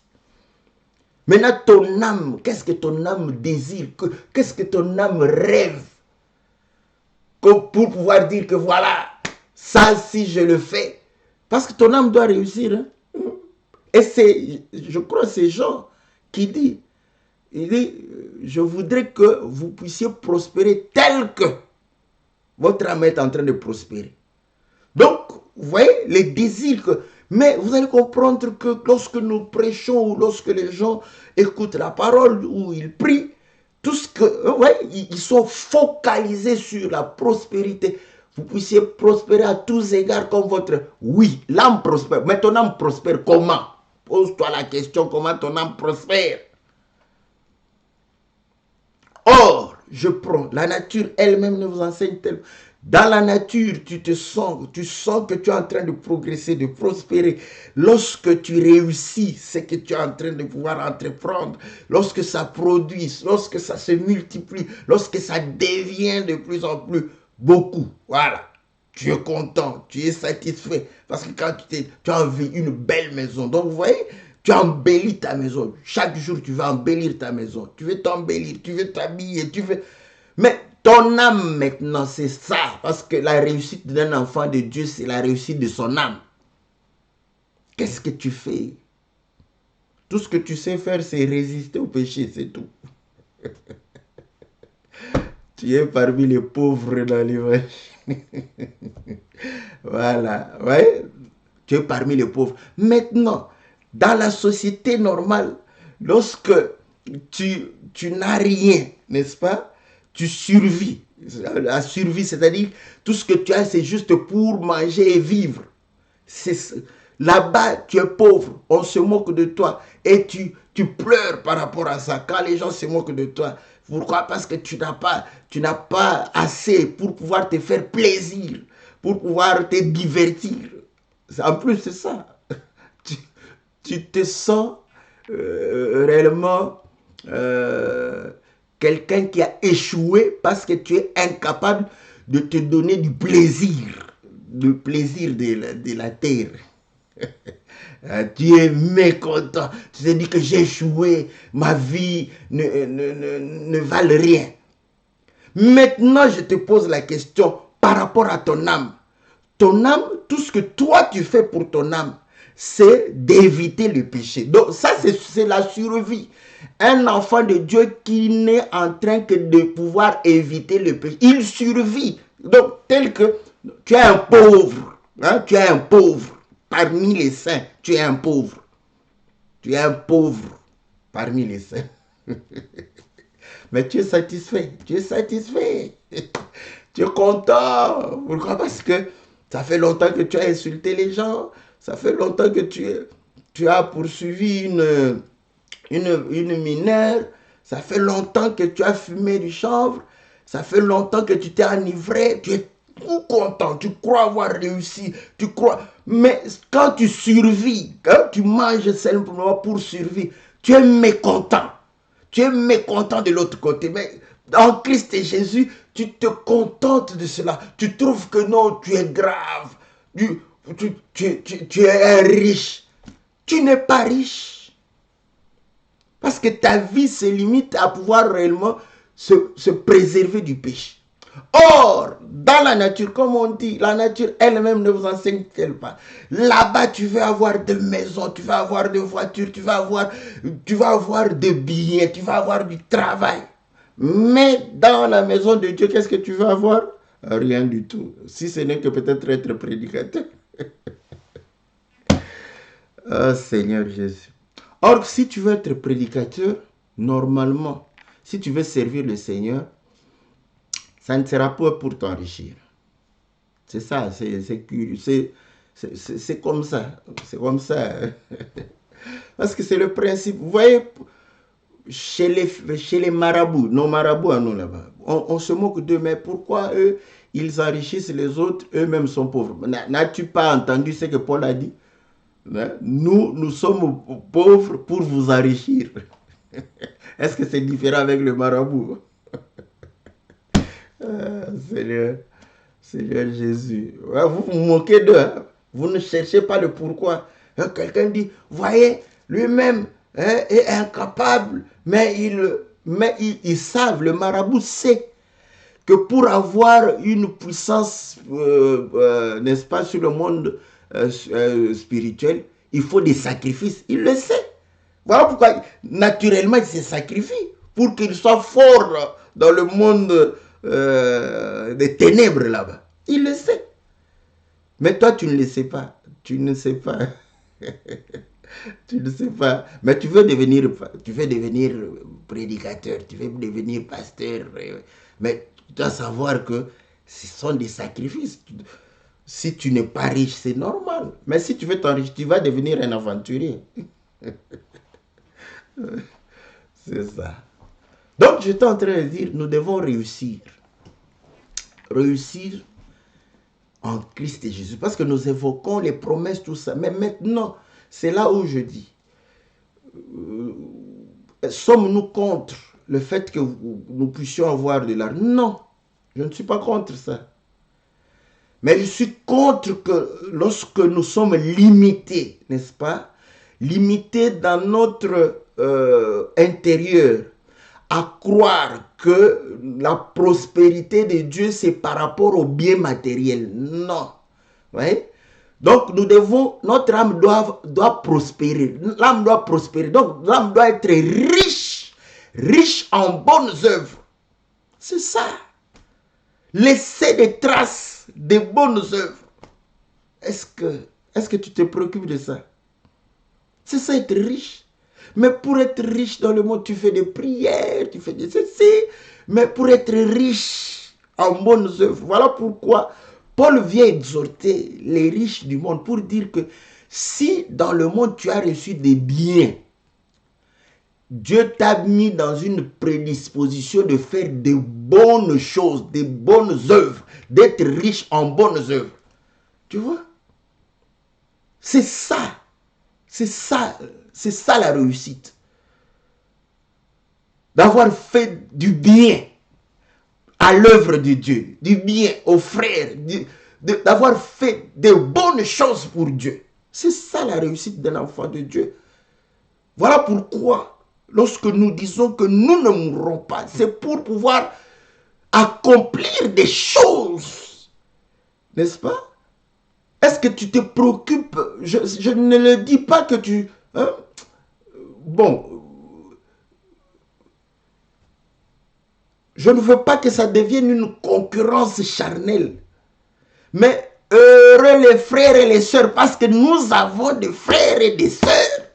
Maintenant, ton âme, qu'est-ce que ton âme désire? Qu'est-ce que ton âme rêve? Pour pouvoir dire que voilà, ça, si je le fais. Parce que ton âme doit réussir. Hein? Et c'est, je crois, ces gens qui disent, il dit, je voudrais que vous puissiez prospérer tel que votre âme est en train de prospérer. Donc, vous voyez, les désirs que... Mais vous allez comprendre que lorsque nous prêchons ou lorsque les gens écoutent la parole ou ils prient, tout ce que, ouais, ils sont focalisés sur la prospérité. Vous puissiez prospérer à tous égards comme votre... Oui, l'âme prospère. Mais ton âme prospère comment? Pose-toi la question, comment ton âme prospère? Or, je prends, la nature elle-même ne vous enseigne tellement. Dans la nature, tu sens que tu es en train de progresser, de prospérer. Lorsque tu réussis ce que tu es en train de pouvoir entreprendre, lorsque ça produit, lorsque ça se multiplie, lorsque ça devient de plus en plus beaucoup, voilà. Tu es content, tu es satisfait. Parce que quand tu as envie une belle maison. Donc, vous voyez, tu embellis ta maison. Chaque jour, tu vas embellir ta maison. Tu veux t'embellir, tu veux t'habiller, tu veux... Mais ton âme maintenant, c'est ça. Parce que la réussite d'un enfant de Dieu, c'est la réussite de son âme. Qu'est-ce que tu fais? Tout ce que tu sais faire, c'est résister au péché, c'est tout. Tu es parmi les pauvres dans l'évangile. Voilà, ouais, tu es parmi les pauvres. Maintenant, dans la société normale, lorsque tu n'as rien, n'est-ce pas? Tu survis. La survie, c'est-à-dire tout ce que tu as, c'est juste pour manger et vivre. Là-bas, tu es pauvre, on se moque de toi et tu pleures par rapport à ça. Quand les gens se moquent de toi, pourquoi? Parce que tu n'as pas assez pour pouvoir te faire plaisir, pour pouvoir te divertir. En plus, c'est ça. Tu, tu te sens réellement quelqu'un qui a échoué parce que tu es incapable de te donner du plaisir, le plaisir de la terre. Tu es mécontent, tu te dis que j'ai échoué, ma vie ne valent rien. Maintenant, je te pose la question par rapport à ton âme. Ton âme, tout ce que toi tu fais pour ton âme, c'est d'éviter le péché. Donc ça, c'est la survie. Un enfant de Dieu qui n'est en train que de pouvoir éviter le péché. Il survit. Donc, tel que tu es un pauvre. Hein, tu es un pauvre. Parmi les saints, tu es un pauvre. Tu es un pauvre parmi les saints. Mais tu es satisfait. Tu es satisfait. Tu es content. Pourquoi? Parce que ça fait longtemps que tu as insulté les gens. Ça fait longtemps que tu as poursuivi une mineure. Ça fait longtemps que tu as fumé du chanvre. Ça fait longtemps que tu t'es enivré. Tu es tout content. Tu crois avoir réussi. Tu crois. Mais quand tu survis, quand tu manges simplement pour survivre, tu es mécontent. Tu es mécontent de l'autre côté. Mais en Christ et Jésus, tu te contentes de cela. Tu trouves que non, tu es grave. Tu es un riche. Tu n'es pas riche. Parce que ta vie se limite à pouvoir réellement se préserver du péché. Or, dans la nature, comme on dit, la nature elle-même ne vous enseigne qu'elle pas. Là-bas, tu vas avoir des maisons, tu vas avoir des voitures, tu vas avoir des billets, tu vas avoir du travail. Mais dans la maison de Dieu, qu'est-ce que tu vas avoir? Rien du tout. Si ce n'est que peut-être être prédicateur. Oh Seigneur Jésus. Or, si tu veux être prédicateur, normalement, si tu veux servir le Seigneur, ça ne sera pas pour t'enrichir. C'est ça, c'est comme ça. C'est comme ça. Parce que c'est le principe. Vous voyez, chez les marabouts, nos marabouts à nous là-bas, on se moque d'eux, mais pourquoi eux, ils enrichissent les autres, eux-mêmes sont pauvres? N'as-tu pas entendu ce que Paul a dit? Nous sommes pauvres pour vous enrichir. Est-ce que c'est différent avec le marabout? Seigneur Jésus. Ouais, vous vous moquez d'eux. Hein? Vous ne cherchez pas le pourquoi. Hein, quelqu'un dit, voyez, lui-même est incapable, mais ils savent, le marabout sait que pour avoir une puissance, n'est-ce pas, sur le monde spirituel, il faut des sacrifices. Il le sait. Voilà pourquoi, naturellement, il se sacrifie pour qu'il soit fort dans le monde des ténèbres là-bas. Il le sait. Mais toi, tu ne le sais pas. Tu ne sais pas. Tu ne sais pas. Mais tu veux devenir prédicateur, tu veux devenir pasteur. Mais tu dois savoir que ce sont des sacrifices. Si tu n'es pas riche, c'est normal. Mais si tu veux t'enrichir, tu vas devenir un aventurier. C'est ça. Donc, j'étais en train de dire, nous devons réussir. Réussir en Christ et Jésus. Parce que nous évoquons les promesses, tout ça. Mais maintenant, c'est là où je dis, sommes-nous contre le fait que nous puissions avoir de l'argent? Non, je ne suis pas contre ça. Mais je suis contre que lorsque nous sommes limités, n'est-ce pas? Limités dans notre intérieur, à croire que la prospérité de Dieu, c'est par rapport aux biens matériels. Non. Oui? Donc, notre âme doit prospérer. L'âme doit prospérer. Donc, l'âme doit être riche. Riche en bonnes œuvres. C'est ça. Laisser des traces, des bonnes œuvres. Est-ce que tu te préoccupes de ça? C'est ça être riche. Mais pour être riche dans le monde, tu fais des prières, tu fais des ceci. Mais pour être riche en bonnes œuvres, voilà pourquoi Paul vient exhorter les riches du monde pour dire que si dans le monde tu as reçu des biens, Dieu t'a mis dans une prédisposition de faire de bonnes choses, des bonnes œuvres, d'être riche en bonnes œuvres. Tu vois? C'est ça. C'est ça la réussite. D'avoir fait du bien à l'œuvre de Dieu, du bien aux frères, d'avoir fait de bonnes choses pour Dieu. C'est ça la réussite d'un enfant de Dieu. Voilà pourquoi, lorsque nous disons que nous ne mourrons pas, c'est pour pouvoir accomplir des choses. N'est-ce pas? Est-ce que tu te préoccupes? Je ne le dis pas que tu... Hein? Bon, je ne veux pas que ça devienne une concurrence charnelle. Mais heureux les frères et les sœurs, parce que nous avons des frères et des sœurs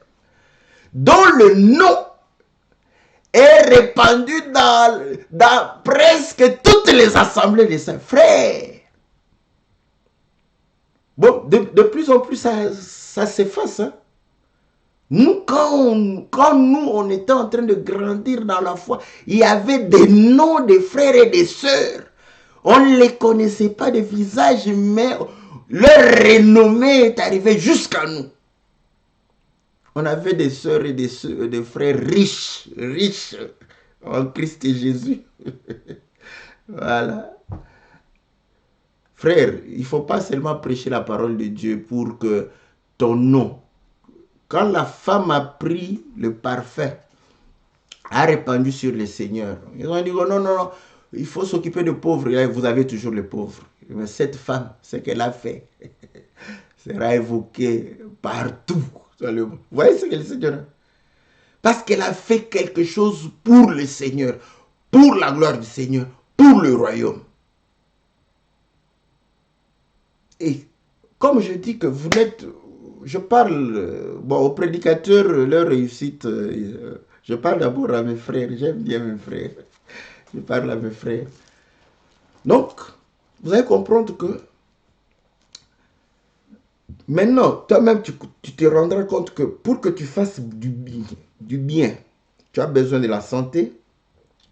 dont le nom est répandu dans presque toutes les assemblées des saints. Frères. Bon, de plus en plus, ça s'efface. Hein? Nous, quand nous, on était en train de grandir dans la foi, il y avait des noms de frères et de sœurs. On ne les connaissait pas de visage, mais leur renommée est arrivée jusqu'à nous. On avait des sœurs et des frères riches en Christ Jésus. Voilà. Frère, il ne faut pas seulement prêcher la parole de Dieu pour que ton nom... Quand la femme a pris le parfum, a répandu sur le Seigneur, ils ont dit, oh, non, il faut s'occuper des pauvres. Et là, vous avez toujours les pauvres. Mais cette femme, ce qu'elle a fait, sera évoqué partout. Vous voyez ce que le Seigneur a? Parce qu'elle a fait quelque chose pour le Seigneur, pour la gloire du Seigneur, pour le royaume. Et comme je dis que vous n'êtes... Je parle aux prédicateurs, leur réussite. Je parle d'abord à mes frères. J'aime bien mes frères. Je parle à mes frères. Donc, vous allez comprendre que maintenant, toi-même, tu te rendras compte que pour que tu fasses du bien, tu as besoin de la santé,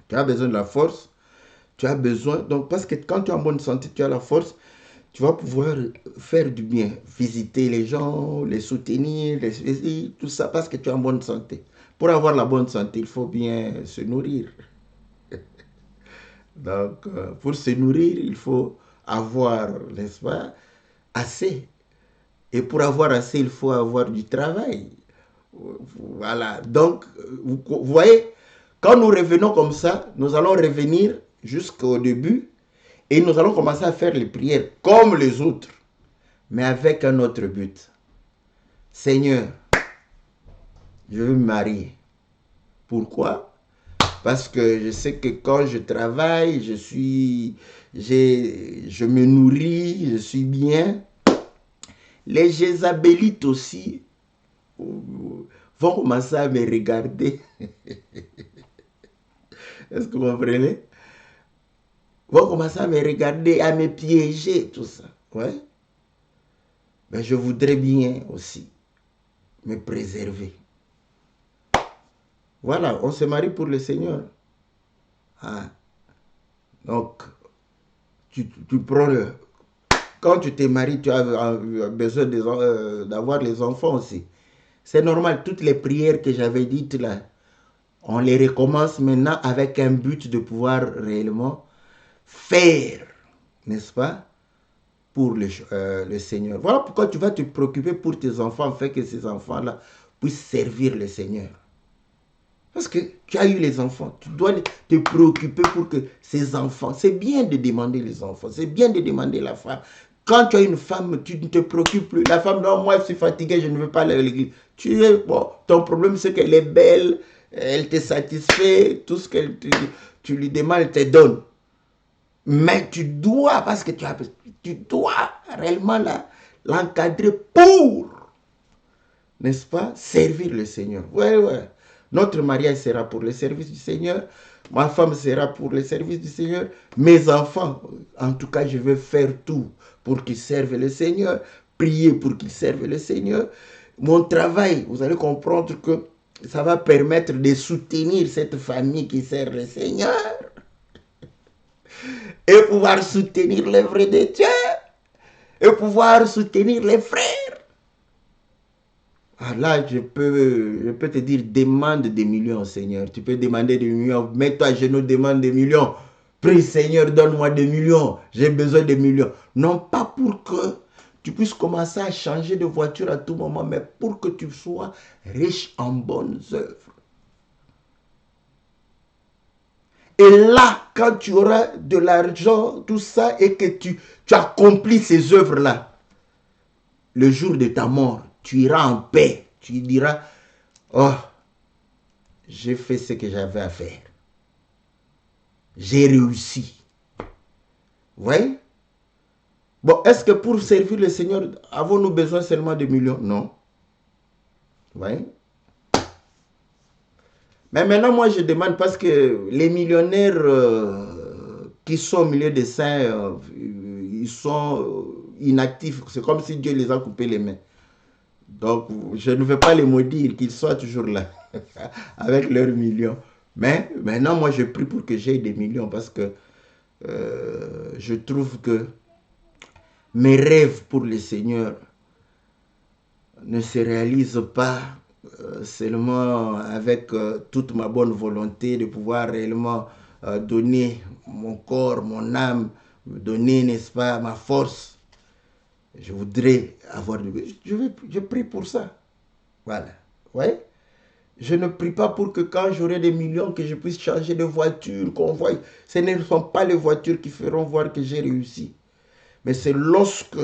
tu as besoin de la force, tu as besoin... Donc, parce que quand tu es en bonne santé, tu as la force, tu vas pouvoir faire du bien, visiter les gens, les soutenir, tout ça, parce que tu es en bonne santé. Pour avoir la bonne santé, il faut bien se nourrir. Donc, pour se nourrir, il faut avoir, n'est-ce pas, assez. Et pour avoir assez, il faut avoir du travail. Voilà. Donc, vous voyez, quand nous revenons comme ça, nous allons revenir jusqu'au début. Et nous allons commencer à faire les prières comme les autres, mais avec un autre but. Seigneur, je veux me marier. Pourquoi? Parce que je sais que quand je travaille, je me nourris, je suis bien. Les Jézabélites aussi vont commencer à me regarder. Est-ce que vous comprenez? Vont commencer à me regarder, à me piéger, tout ça. Ouais. Mais je voudrais bien aussi me préserver. Voilà, on se marie pour le Seigneur. Ah. Donc, tu prends le... Quand tu te maries, tu as besoin d'avoir les enfants aussi. C'est normal, toutes les prières que j'avais dites là, on les recommence maintenant avec un but de pouvoir réellement faire, n'est-ce pas, pour le Seigneur. Voilà pourquoi tu vas te préoccuper pour tes enfants, afin que ces enfants-là puissent servir le Seigneur. Parce que tu as eu les enfants, tu dois te préoccuper pour que ces enfants, c'est bien de demander les enfants, c'est bien de demander la femme. Quand tu as une femme, tu ne te préoccupes plus. La femme, non, moi je suis fatiguée, je ne veux pas aller à l'église. Ton problème c'est qu'elle est belle, elle te satisfait, tout ce que tu lui demandes, elle te donne. Mais tu dois, parce que tu dois réellement l'encadrer pour, n'est-ce pas, servir le Seigneur. Ouais, ouais. Notre mariage sera pour le service du Seigneur. Ma femme sera pour le service du Seigneur. Mes enfants, en tout cas, je vais faire tout pour qu'ils servent le Seigneur. Prier pour qu'ils servent le Seigneur. Mon travail, vous allez comprendre que ça va permettre de soutenir cette famille qui sert le Seigneur. Et pouvoir soutenir l'œuvre de Dieu. Et pouvoir soutenir les frères. Ah là, je peux te dire, demande des millions, Seigneur. Tu peux demander des millions. Mets-toi à genoux, demande des millions. Prie, Seigneur, donne-moi des millions. J'ai besoin de millions. Non pas pour que tu puisses commencer à changer de voiture à tout moment, mais pour que tu sois riche en bonnes œuvres. Et là, quand tu auras de l'argent, tout ça, et que tu accomplis ces œuvres-là, le jour de ta mort, tu iras en paix. Tu diras, oh, j'ai fait ce que j'avais à faire. J'ai réussi. Vous voyez? Bon, est-ce que pour servir le Seigneur, avons-nous besoin seulement de millions? Non. Vous voyez? Mais maintenant, moi, je demande parce que les millionnaires qui sont au milieu des saints, ils sont inactifs. C'est comme si Dieu les a coupés les mains. Donc, je ne veux pas les maudire, qu'ils soient toujours là, avec leurs millions. Mais maintenant, moi, je prie pour que j'aie des millions parce que je trouve que mes rêves pour le Seigneur ne se réalisent pas seulement avec toute ma bonne volonté de pouvoir réellement donner mon corps, mon âme, donner, n'est-ce pas, ma force. Je voudrais avoir... Je prie pour ça. Voilà. Ouais. Je ne prie pas pour que quand j'aurai des millions, que je puisse changer de voiture, qu'on voie. Ce ne sont pas les voitures qui feront voir que j'ai réussi. Mais c'est lorsque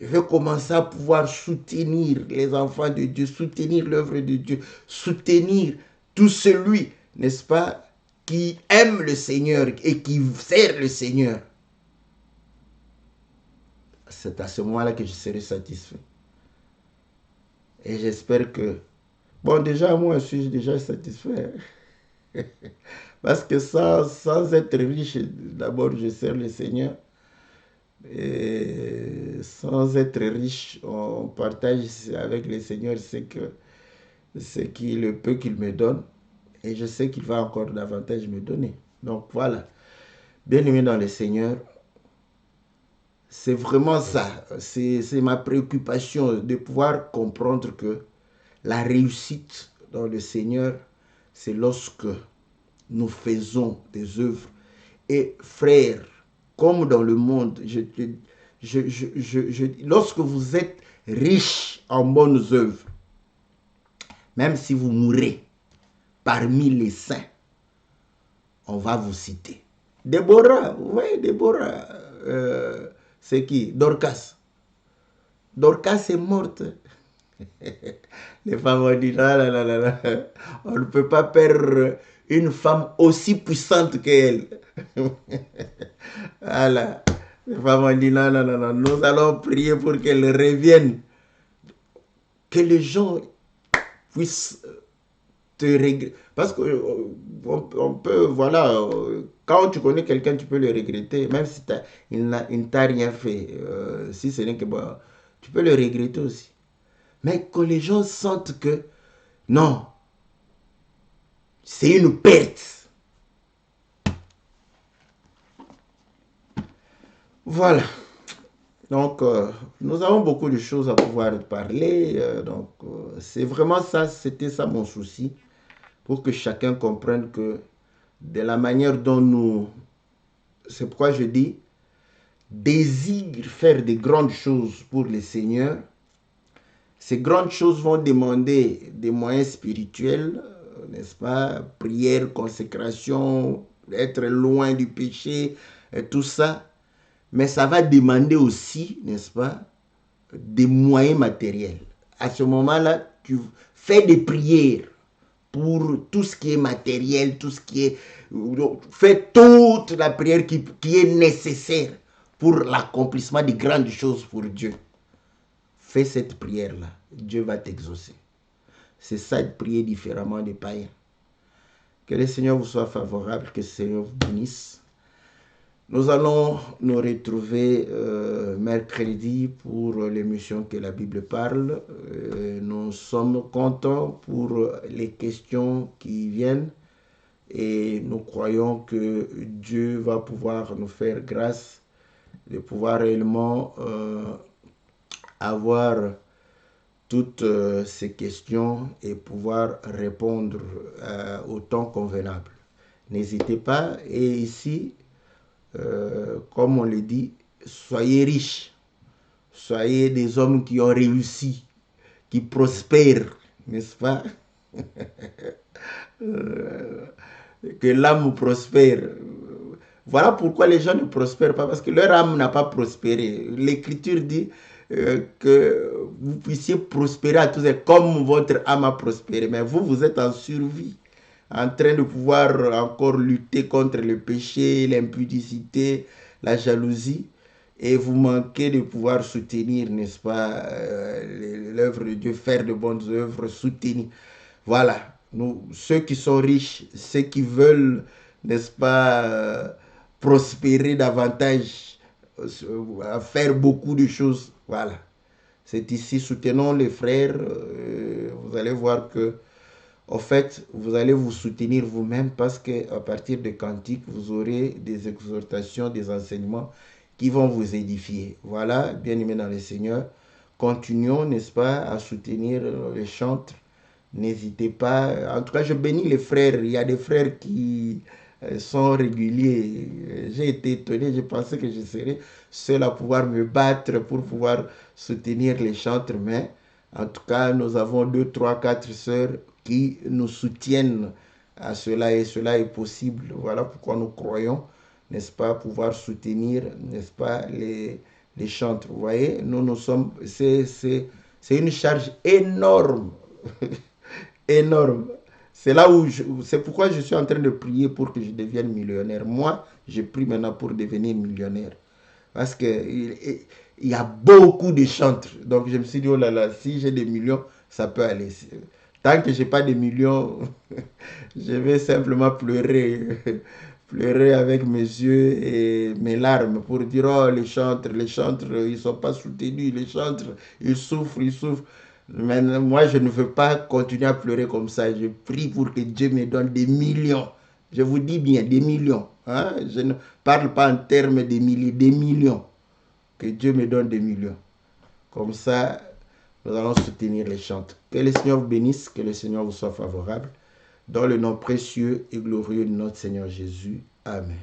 je vais commencer à pouvoir soutenir les enfants de Dieu, soutenir l'œuvre de Dieu, soutenir tout celui, n'est-ce pas, qui aime le Seigneur et qui sert le Seigneur. C'est à ce moment-là que je serai satisfait. Et j'espère que... Bon, déjà, moi, je suis déjà satisfait. Parce que sans être riche, d'abord, je sers le Seigneur. Et sans être riche, on partage avec le Seigneur le peu qu'il me donne. Et je sais qu'il va encore davantage me donner. Donc voilà. Bien-aimé dans le Seigneur, c'est vraiment ça. C'est ma préoccupation de pouvoir comprendre que la réussite dans le Seigneur, c'est lorsque nous faisons des œuvres. Et frères, comme dans le monde, lorsque vous êtes riche en bonnes œuvres, même si vous mourrez parmi les saints, on va vous citer. Déborah, oui, Déborah, c'est qui? Dorcas. Dorcas est morte. Les femmes ont dit, non, on ne peut pas perdre une femme aussi puissante qu'elle. Voilà. Les femmes ont dit, non, nous allons prier pour qu'elle revienne. Que les gens puissent te regretter. Parce qu'on peut, voilà, quand tu connais quelqu'un, tu peux le regretter, même si il ne t'a rien fait. Si ce n'est que, bon, tu peux le regretter aussi. Mais que les gens sentent que, non, c'est une perte. Voilà. Donc, nous avons beaucoup de choses à pouvoir parler. Donc, c'est vraiment ça, c'était ça mon souci. Pour que chacun comprenne que de la manière dont nous... C'est pourquoi je dis, désire faire de grandes choses pour le Seigneur. Ces grandes choses vont demander des moyens spirituels, n'est-ce pas? Prière, consécration, être loin du péché, et tout ça. Mais ça va demander aussi, n'est-ce pas, des moyens matériels. À ce moment-là, tu fais des prières pour tout ce qui est matériel, tout ce qui est... Fais toute la prière qui est nécessaire pour l'accomplissement des grandes choses pour Dieu. Fais cette prière-là. Dieu va t'exaucer. C'est ça de prier différemment des païens. Que le Seigneur vous soit favorable, que le Seigneur vous bénisse. Nous allons nous retrouver mercredi pour l'émission que la Bible parle. Nous sommes contents pour les questions qui viennent et nous croyons que Dieu va pouvoir nous faire grâce de pouvoir réellement avoir toutes ces questions et pouvoir répondre au temps convenable. N'hésitez pas, et ici, comme on le dit, soyez riches, soyez des hommes qui ont réussi, qui prospèrent, n'est-ce pas? Que l'âme prospère. Voilà pourquoi les gens ne prospèrent pas, parce que leur âme n'a pas prospéré. L'Écriture dit que vous puissiez prospérer à tous comme votre âme a prospéré. Mais vous, vous êtes en survie, en train de pouvoir encore lutter contre le péché, l'impudicité, la jalousie. Et vous manquez de pouvoir soutenir, n'est-ce pas, l'œuvre de Dieu, faire de bonnes œuvres, soutenir. Voilà, nous, ceux qui sont riches, ceux qui veulent, n'est-ce pas, prospérer davantage, faire beaucoup de choses. Voilà, c'est ici, soutenons les frères. Vous allez voir que, en fait, vous allez vous soutenir vous-même parce qu'à partir de cantiques, vous aurez des exhortations, des enseignements qui vont vous édifier. Voilà, bien-aimés dans le Seigneur, continuons, n'est-ce pas, à soutenir les chantres. N'hésitez pas. En tout cas, je bénis les frères. Il y a des frères qui sont réguliers. J'ai été étonné. Je pensais que je serais seul à pouvoir me battre pour pouvoir soutenir les chantres. Mais en tout cas, nous avons 2, 3, 4 sœurs qui nous soutiennent à cela. Et cela est possible. Voilà pourquoi nous croyons, n'est-ce pas, pouvoir soutenir, n'est-ce pas, les chantres. Vous voyez, nous sommes... C'est une charge énorme. Énorme. C'est là où c'est pourquoi je suis en train de prier pour que je devienne millionnaire. Moi, je prie maintenant pour devenir millionnaire. Parce que il y a beaucoup de chantres. Donc je me suis dit, oh là là, si j'ai des millions, ça peut aller. Tant que je n'ai pas de millions, je vais simplement pleurer. Pleurer avec mes yeux et mes larmes pour dire, oh, les chantres, ils ne sont pas soutenus. Les chantres, ils souffrent, ils souffrent. Mais moi, je ne veux pas continuer à pleurer comme ça. Je prie pour que Dieu me donne des millions. Je vous dis bien, des millions. Hein? Je ne parle pas en termes de milliers, des millions. Que Dieu me donne des millions. Comme ça, nous allons soutenir les chantres. Que le Seigneur vous bénisse, que le Seigneur vous soit favorable. Dans le nom précieux et glorieux de notre Seigneur Jésus. Amen.